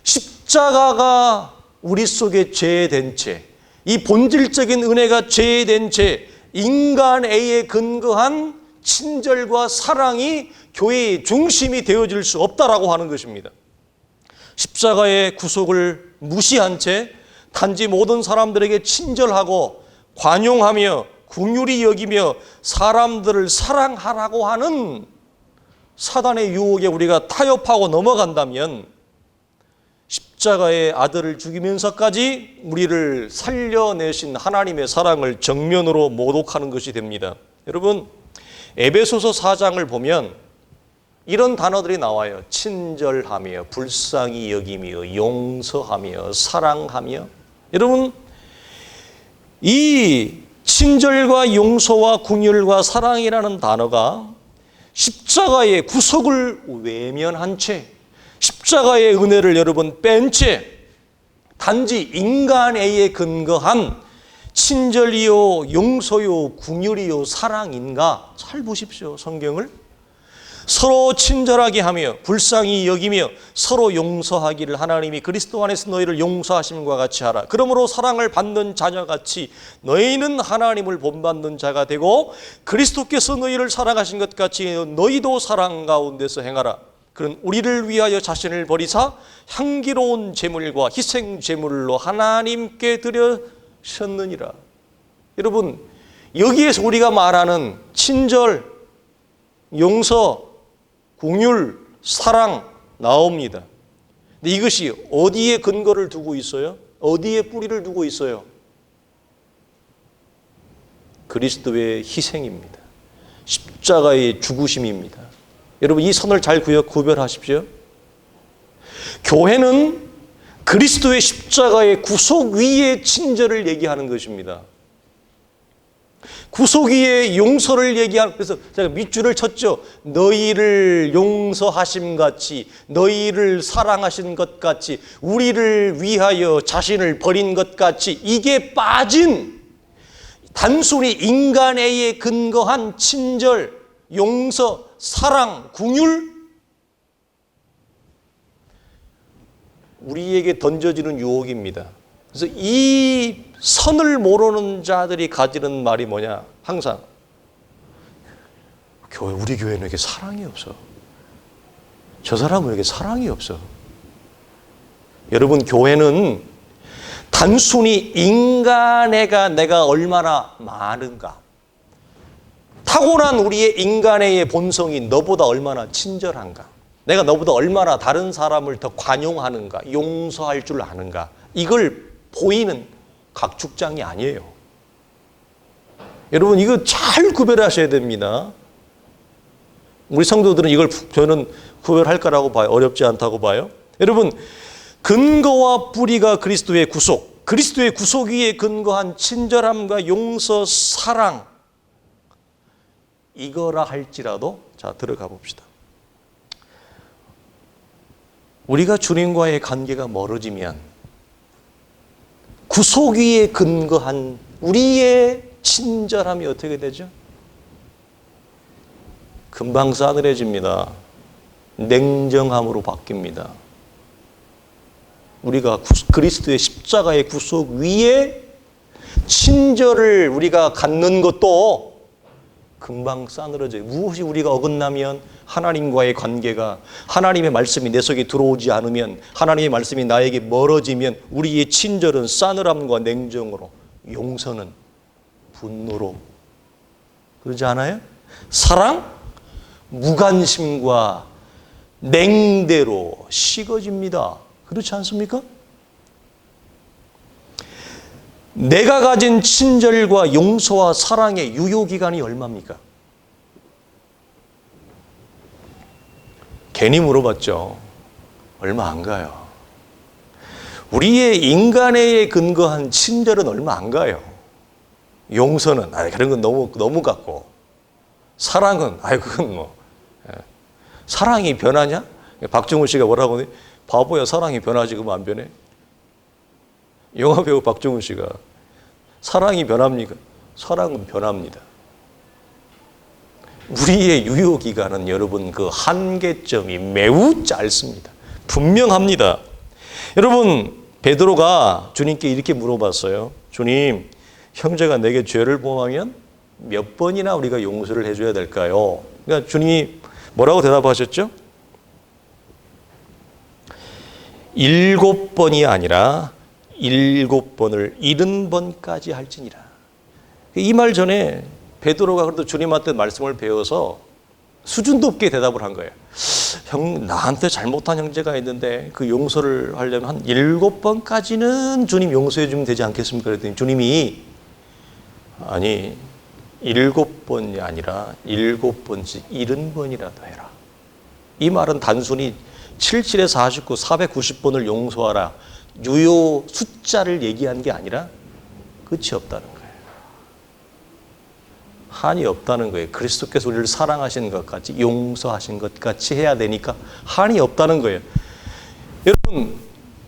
십자가가 우리 속에 죄된 채, 이 본질적인 은혜가 죄된 채 인간애에 근거한 친절과 사랑이 교회의 중심이 되어질 수 없다라고 하는 것입니다. 십자가의 구속을 무시한 채 단지 모든 사람들에게 친절하고 관용하며 긍휼히 여기며 사람들을 사랑하라고 하는 사단의 유혹에 우리가 타협하고 넘어간다면 십자가의 아들을 죽이면서까지 우리를 살려내신 하나님의 사랑을 정면으로 모독하는 것이 됩니다. 여러분, 에베소서 4장을 보면 이런 단어들이 나와요. 친절하며, 불쌍히 여기며, 용서하며, 사랑하며. 여러분, 이 친절과 용서와 긍휼과 사랑이라는 단어가 십자가의 구속을 외면한 채, 십자가의 은혜를 여러분 뺀 채 단지 인간애에 근거한 친절이요, 용서요, 긍휼이요, 사랑인가? 잘 보십시오, 성경을. 서로 친절하게 하며 불쌍히 여기며 서로 용서하기를 하나님이 그리스도 안에서 너희를 용서하심과 같이 하라. 그러므로 사랑을 받는 자녀같이 너희는 하나님을 본받는 자가 되고 그리스도께서 너희를 사랑하신 것 같이 너희도 사랑 가운데서 행하라. 그는 우리를 위하여 자신을 버리사 향기로운 제물과 희생 제물로 하나님께 드려셨느니라. 여러분, 여기에서 우리가 말하는 친절, 용서, 긍휼, 사랑 나옵니다. 근데 이것이 어디에 근거를 두고 있어요? 어디에 뿌리를 두고 있어요? 그리스도의 희생입니다. 십자가의 죽으심입니다. 여러분, 이 선을 잘 구별하십시오. 교회는 그리스도의 십자가의 구속 위에 친절을 얘기하는 것입니다. 구속 위에 용서를 얘기하는, 그래서 제가 밑줄을 쳤죠. 너희를 용서하심 같이, 너희를 사랑하신 것 같이, 우리를 위하여 자신을 버린 것 같이, 이게 빠진 단순히 인간애에 근거한 친절, 용서, 사랑, 긍휼, 우리에게 던져지는 유혹입니다. 그래서 이 선을 모르는 자들이 가지는 말이 뭐냐? 항상 우리 교회는 이렇게 사랑이 없어. 저 사람은 이렇게 사랑이 없어. 여러분, 교회는 단순히 인간애가 내가 얼마나 많은가, 타고난 우리의 인간애의 본성이 너보다 얼마나 친절한가, 내가 너보다 얼마나 다른 사람을 더 관용하는가, 용서할 줄 아는가, 이걸 보이는 각축장이 아니에요. 여러분, 이거 잘 구별하셔야 됩니다. 우리 성도들은 이걸 저는 구별할 거라고 봐요. 어렵지 않다고 봐요. 여러분, 근거와 뿌리가 그리스도의 구속, 그리스도의 구속 위에 근거한 친절함과 용서, 사랑, 이거라 할지라도, 자, 들어가 봅시다. 우리가 주님과의 관계가 멀어지면 구속 위에 근거한 우리의 친절함이 어떻게 되죠? 금방 싸늘해집니다. 냉정함으로 바뀝니다. 우리가 그리스도의 십자가의 구속 위에 친절을 우리가 갖는 것도 금방 싸늘해져요. 무엇이 우리가 어긋나면 하나님과의 관계가, 하나님의 말씀이 내 속에 들어오지 않으면, 하나님의 말씀이 나에게 멀어지면 우리의 친절은 싸늘함과 냉정으로, 용서는 분노로, 그러지 않아요? 사랑? 무관심과 냉대로 식어집니다. 그렇지 않습니까? 내가 가진 친절과 용서와 사랑의 유효기간이 얼마입니까? 괜히 물어봤죠. 얼마 안 가요. 우리의 인간애에 근거한 친절은 얼마 안 가요. 용서는 그런 건 너무 같고, 사랑은 그건 뭐, 사랑이 변하냐? 박정훈 씨가 뭐라고 하니? 바보야, 사랑이 변하지 그러면 안 변해? 영화배우 박정훈 씨가 사랑이 변합니까? 사랑은 변합니다. 우리의 유효기간은 여러분 그 한계점이 매우 짧습니다. 분명합니다. 여러분, 베드로가 주님께 이렇게 물어봤어요. 주님, 형제가 내게 죄를 범하면 몇 번이나 우리가 용서를 해줘야 될까요? 그러니까 주님이 뭐라고 대답하셨죠? 7번이 아니라 7번을 70번까지 할지니라. 이 말 전에 베드로가 그래도 주님한테 말씀을 배워서 수준 높게 대답을 한 거예요. 나한테 잘못한 형제가 있는데 그 용서를 하려면 한 7번까지는 주님 용서해 주면 되지 않겠습니까? 그랬더니 주님이 아니 7 7번이 아니라 7번씩 70번이라도 해라. 이 말은 단순히 77에 49, 490번을 용서하라. 유효 숫자를 얘기한 게 아니라 끝이 없다는 거예요. 한이 없다는 거예요. 그리스도께서 우리를 사랑하신 것 같이 용서하신 것 같이 해야 되니까 한이 없다는 거예요. 여러분,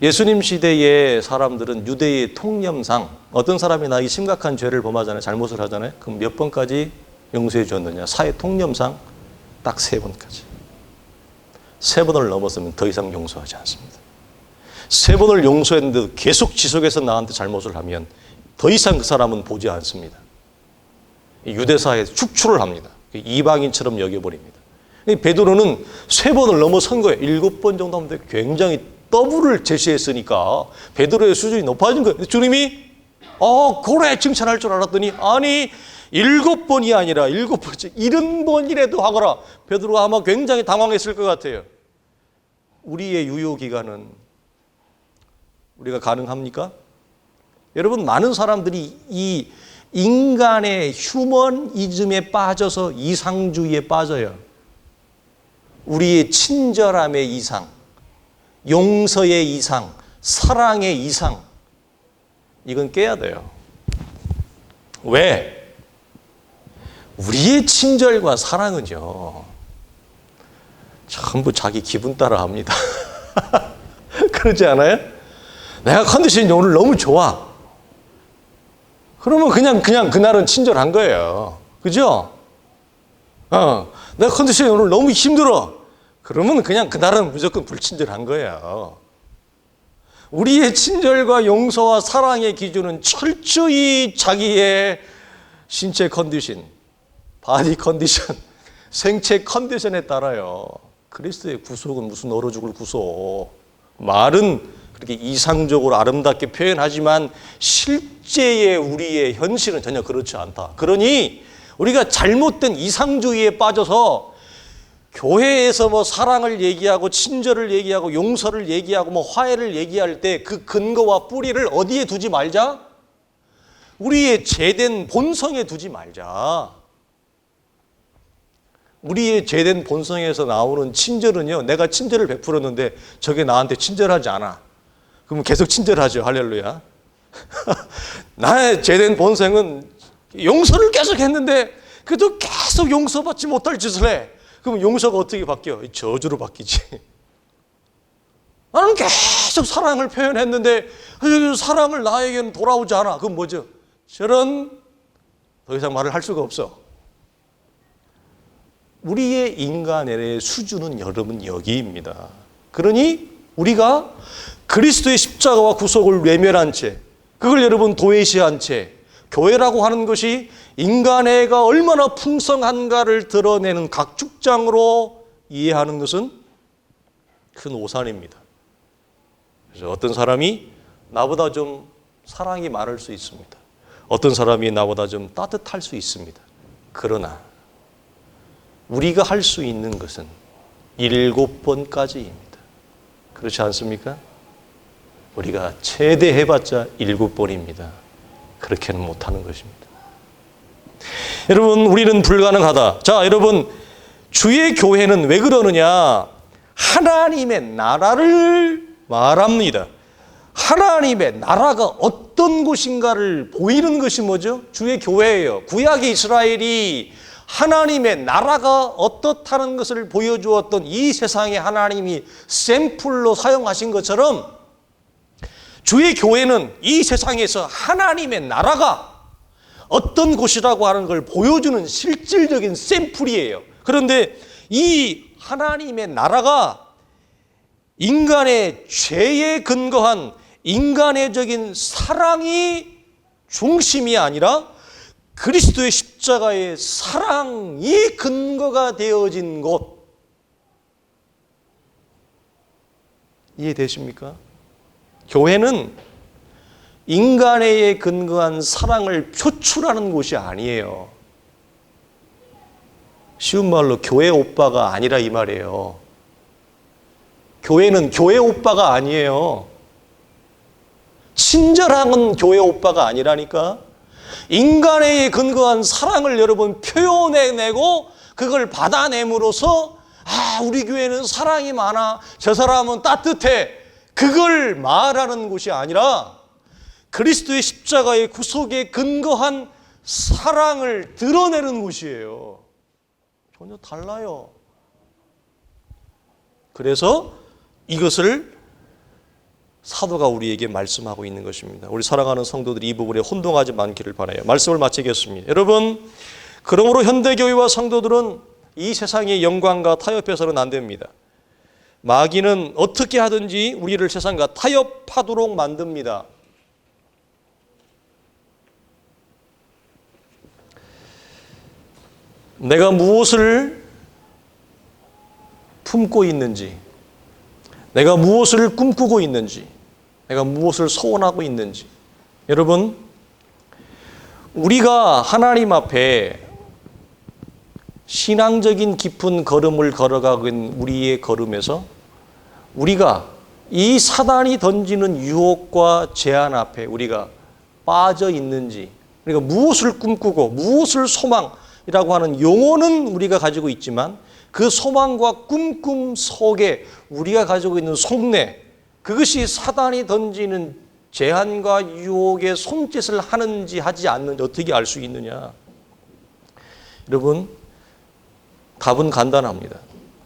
예수님 시대의 사람들은 유대의 통념상 어떤 사람이 나에게 심각한 죄를 범하잖아요. 잘못을 하잖아요. 그럼 몇 번까지 용서해 주었느냐. 사회 통념상 딱 3번까지. 3번을 넘었으면 더 이상 용서하지 않습니다. 3번을 용서했는데 계속 지속해서 나한테 잘못을 하면 더 이상 그 사람은 보지 않습니다. 유대사에 축출을 합니다. 이방인처럼 여겨버립니다. 베드로는 3번을 넘어선 거예요. 7번 정도 하면 굉장히 더블을 제시했으니까 베드로의 수준이 높아진 거예요. 주님이 그래 칭찬할 줄 알았더니 아니 7번이 아니라 7번째 70번이라도 하거라. 베드로가 아마 굉장히 당황했을 것 같아요. 우리의 유효기간은 우리가 가능합니까? 여러분, 많은 사람들이 이 인간의 휴머니즘에 빠져서 이상주의에 빠져요. 우리의 친절함의 이상, 용서의 이상, 사랑의 이상, 이건 깨야 돼요. 왜? 우리의 친절과 사랑은요, 전부 자기 기분 따라 합니다. 그러지 않아요? 내가 컨디션이 오늘 너무 좋아. 그러면 그냥 그날은 친절한 거예요. 그죠? 내가 컨디션이 오늘 너무 힘들어. 그러면 그냥 그날은 무조건 불친절한 거예요. 우리의 친절과 용서와 사랑의 기준은 철저히 자기의 신체 컨디션, 바디 컨디션, 생체 컨디션에 따라요. 그리스도의 구속은 무슨 얼어 죽을 구속. 말은 그렇게 이상적으로 아름답게 표현하지만 실제의 우리의 현실은 전혀 그렇지 않다. 그러니 우리가 잘못된 이상주의에 빠져서 교회에서 사랑을 얘기하고 친절을 얘기하고 용서를 얘기하고 화해를 얘기할 때 그 근거와 뿌리를 어디에 두지 말자? 우리의 죄된 본성에 두지 말자. 우리의 죄된 본성에서 나오는 친절은요, 내가 친절을 베풀었는데 저게 나한테 친절하지 않아. 그럼 계속 친절하죠. 할렐루야. 나의 죄된 본성은 용서를 계속 했는데 그래도 계속 용서받지 못할 짓을 해. 그럼 용서가 어떻게 바뀌어? 저주로 바뀌지. 나는 계속 사랑을 표현했는데 사랑을 나에게는 돌아오지 않아. 그럼 뭐죠? 저런 더 이상 말을 할 수가 없어. 우리의 인간의 수준은 여러분 여기입니다. 그러니 우리가 그리스도의 십자가와 구속을 외면한 채, 그걸 여러분 도외시한 채, 교회라고 하는 것이 인간애가 얼마나 풍성한가를 드러내는 각축장으로 이해하는 것은 큰 오산입니다. 그래서 어떤 사람이 나보다 좀 사랑이 많을 수 있습니다. 어떤 사람이 나보다 좀 따뜻할 수 있습니다. 그러나 우리가 할 수 있는 것은 7번까지입니다. 그렇지 않습니까? 우리가 최대 해봤자 7번입니다. 그렇게는 못하는 것입니다. 여러분, 우리는 불가능하다. 자, 여러분, 주의 교회는 왜 그러느냐? 하나님의 나라를 말합니다. 하나님의 나라가 어떤 곳인가를 보이는 것이 뭐죠? 주의 교회예요. 구약의 이스라엘이 하나님의 나라가 어떻다는 것을 보여주었던 이 세상에 하나님이 샘플로 사용하신 것처럼 주의 교회는 이 세상에서 하나님의 나라가 어떤 곳이라고 하는 걸 보여주는 실질적인 샘플이에요. 그런데 이 하나님의 나라가 인간의 죄에 근거한 인간의적인 사랑이 중심이 아니라 그리스도의 십자가의 사랑이 근거가 되어진 곳. 이해되십니까? 교회는 인간에 근거한 사랑을 표출하는 곳이 아니에요. 쉬운 말로 교회 오빠가 아니라 이 말이에요. 교회는 교회 오빠가 아니에요. 친절한 교회 오빠가 아니라니까. 인간에 근거한 사랑을 여러분 표현해내고 그걸 받아냄으로써 우리 교회는 사랑이 많아, 저 사람은 따뜻해, 그걸 말하는 것이 아니라 그리스도의 십자가의 구속에 근거한 사랑을 드러내는 것이에요. 전혀 달라요. 그래서 이것을 사도가 우리에게 말씀하고 있는 것입니다. 우리 사랑하는 성도들이 이 부분에 혼동하지 않기를 바라요. 말씀을 마치겠습니다. 여러분, 그러므로 현대교회와 성도들은 이 세상의 영광과 타협해서는 안 됩니다. 마귀는 어떻게 하든지 우리를 세상과 타협하도록 만듭니다. 내가 무엇을 품고 있는지, 내가 무엇을 꿈꾸고 있는지, 내가 무엇을 소원하고 있는지, 여러분, 우리가 하나님 앞에 신앙적인 깊은 걸음을 걸어가고 있는 우리의 걸음에서 우리가 이 사단이 던지는 유혹과 제한 앞에 우리가 빠져 있는지, 우리가 무엇을 꿈꾸고 무엇을 소망이라고 하는 용어는 우리가 가지고 있지만 그 소망과 꿈꿈 속에 우리가 가지고 있는 속내, 그것이 사단이 던지는 제한과 유혹에 손짓을 하는지 하지 않는지 어떻게 알 수 있느냐? 여러분, 답은 간단합니다.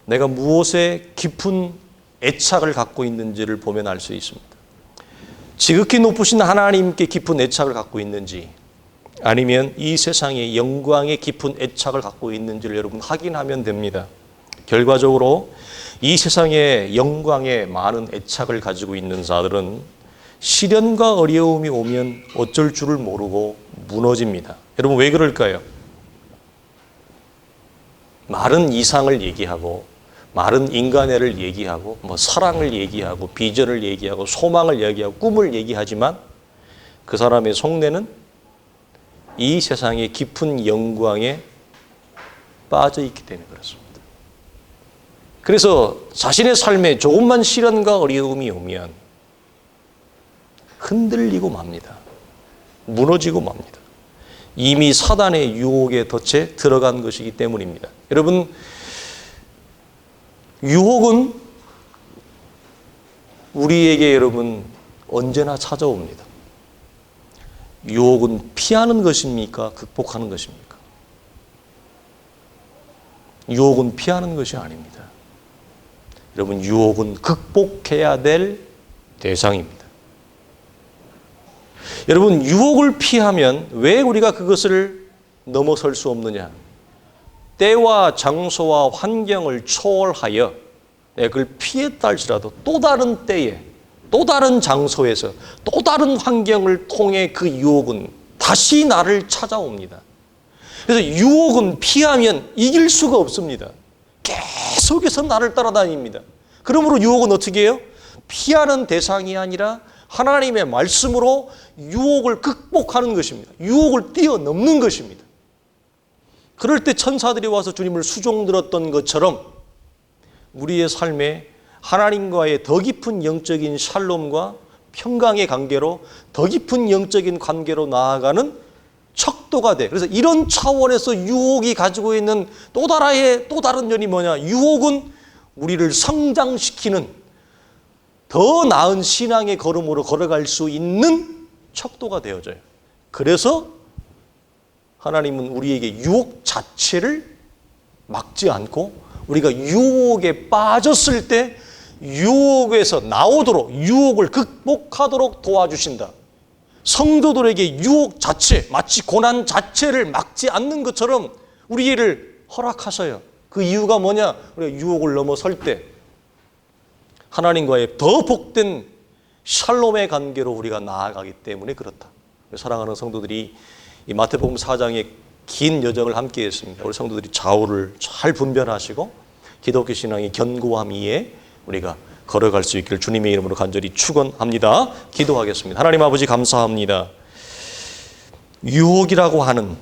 내가 무엇에 깊은 애착을 갖고 있는지를 보면 알 수 있습니다. 지극히 높으신 하나님께 깊은 애착을 갖고 있는지, 아니면 이 세상의 영광에 깊은 애착을 갖고 있는지를 여러분 확인하면 됩니다. 결과적으로 이 세상의 영광에 많은 애착을 가지고 있는 자들은 시련과 어려움이 오면 어쩔 줄을 모르고 무너집니다. 여러분, 왜 그럴까요? 많은 이상을 얘기하고, 많은 인간애를 얘기하고, 사랑을 얘기하고, 비전을 얘기하고, 소망을 얘기하고, 꿈을 얘기하지만 그 사람의 속내는 이 세상의 깊은 영광에 빠져 있기 때문에 그렇습니다. 그래서 자신의 삶에 조금만 시련과 어려움이 오면 흔들리고 맙니다. 무너지고 맙니다. 이미 사단의 유혹에 덫에 들어간 것이기 때문입니다. 여러분, 유혹은 우리에게 여러분 언제나 찾아옵니다. 유혹은 피하는 것입니까? 극복하는 것입니까? 유혹은 피하는 것이 아닙니다. 여러분, 유혹은 극복해야 될 대상입니다. 여러분, 유혹을 피하면 왜 우리가 그것을 넘어설 수 없느냐? 때와 장소와 환경을 초월하여 그걸 피했다 할지라도 또 다른 때에, 또 다른 장소에서, 또 다른 환경을 통해 그 유혹은 다시 나를 찾아옵니다. 그래서 유혹은 피하면 이길 수가 없습니다. 계속해서 나를 따라다닙니다. 그러므로 유혹은 어떻게 해요? 피하는 대상이 아니라 하나님의 말씀으로 유혹을 극복하는 것입니다. 유혹을 뛰어넘는 것입니다. 그럴 때 천사들이 와서 주님을 수종들었던 것처럼 우리의 삶에 하나님과의 더 깊은 영적인 샬롬과 평강의 관계로, 더 깊은 영적인 관계로 나아가는 척도가 돼. 그래서 이런 차원에서 유혹이 가지고 있는 또 다른 면이 뭐냐? 유혹은 우리를 성장시키는 더 나은 신앙의 걸음으로 걸어갈 수 있는 척도가 되어져요. 그래서 하나님은 우리에게 유혹 자체를 막지 않고 우리가 유혹에 빠졌을 때 유혹에서 나오도록, 유혹을 극복하도록 도와주신다. 성도들에게 유혹 자체, 마치 고난 자체를 막지 않는 것처럼 우리를 허락하셔요. 그 이유가 뭐냐? 우리가 유혹을 넘어설 때 하나님과의 더 복된 샬롬의 관계로 우리가 나아가기 때문에 그렇다. 사랑하는 성도들이 이 마태복음 4장의 긴 여정을 함께 했습니다. 우리 성도들이 좌우를 잘 분별하시고 기독교 신앙의 견고함 위에 우리가 걸어갈 수 있기를 주님의 이름으로 간절히 축원합니다. 기도하겠습니다. 하나님 아버지, 감사합니다. 유혹이라고 하는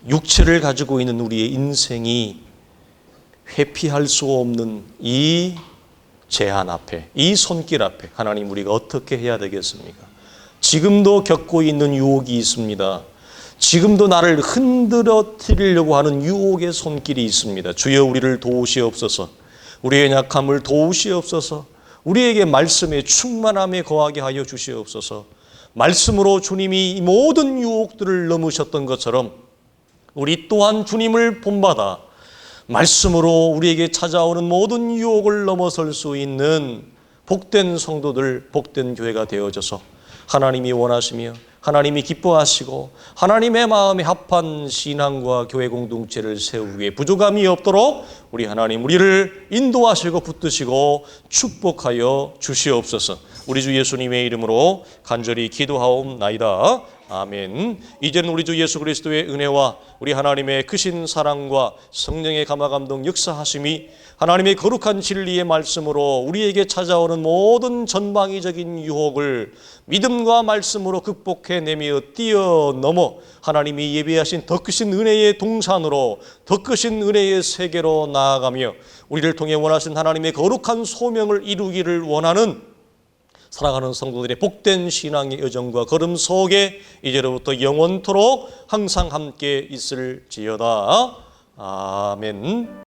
육체를 가지고 있는 우리의 인생이 회피할 수 없는 이 제한 앞에, 이 손길 앞에 하나님, 우리가 어떻게 해야 되겠습니까? 지금도 겪고 있는 유혹이 있습니다. 지금도 나를 흔들어뜨리려고 하는 유혹의 손길이 있습니다. 주여 우리를 도우시옵소서. 우리의 약함을 도우시옵소서. 우리에게 말씀의 충만함에 거하게 하여 주시옵소서. 말씀으로 주님이 이 모든 유혹들을 넘으셨던 것처럼 우리 또한 주님을 본받아 말씀으로 우리에게 찾아오는 모든 유혹을 넘어설 수 있는 복된 성도들, 복된 교회가 되어져서 하나님이 원하시며 하나님이 기뻐하시고 하나님의 마음에 합한 신앙과 교회 공동체를 세우기 위해 부족함이 없도록 우리 하나님 우리를 인도하시고 붙드시고 축복하여 주시옵소서. 우리 주 예수님의 이름으로 간절히 기도하옵나이다. 아멘. 이제는 우리 주 예수 그리스도의 은혜와 우리 하나님의 크신 사랑과 성령의 감화감동 역사하심이 하나님의 거룩한 진리의 말씀으로 우리에게 찾아오는 모든 전방위적인 유혹을 믿음과 말씀으로 극복해내며 뛰어넘어 하나님이 예비하신 더 크신 은혜의 동산으로 더 크신 은혜의 세계로 나아가며 우리를 통해 원하신 하나님의 거룩한 소명을 이루기를 원하는 사랑하는 성도들의 복된 신앙의 여정과 걸음 속에 이제로부터 영원토록 항상 함께 있을지어다. 아멘.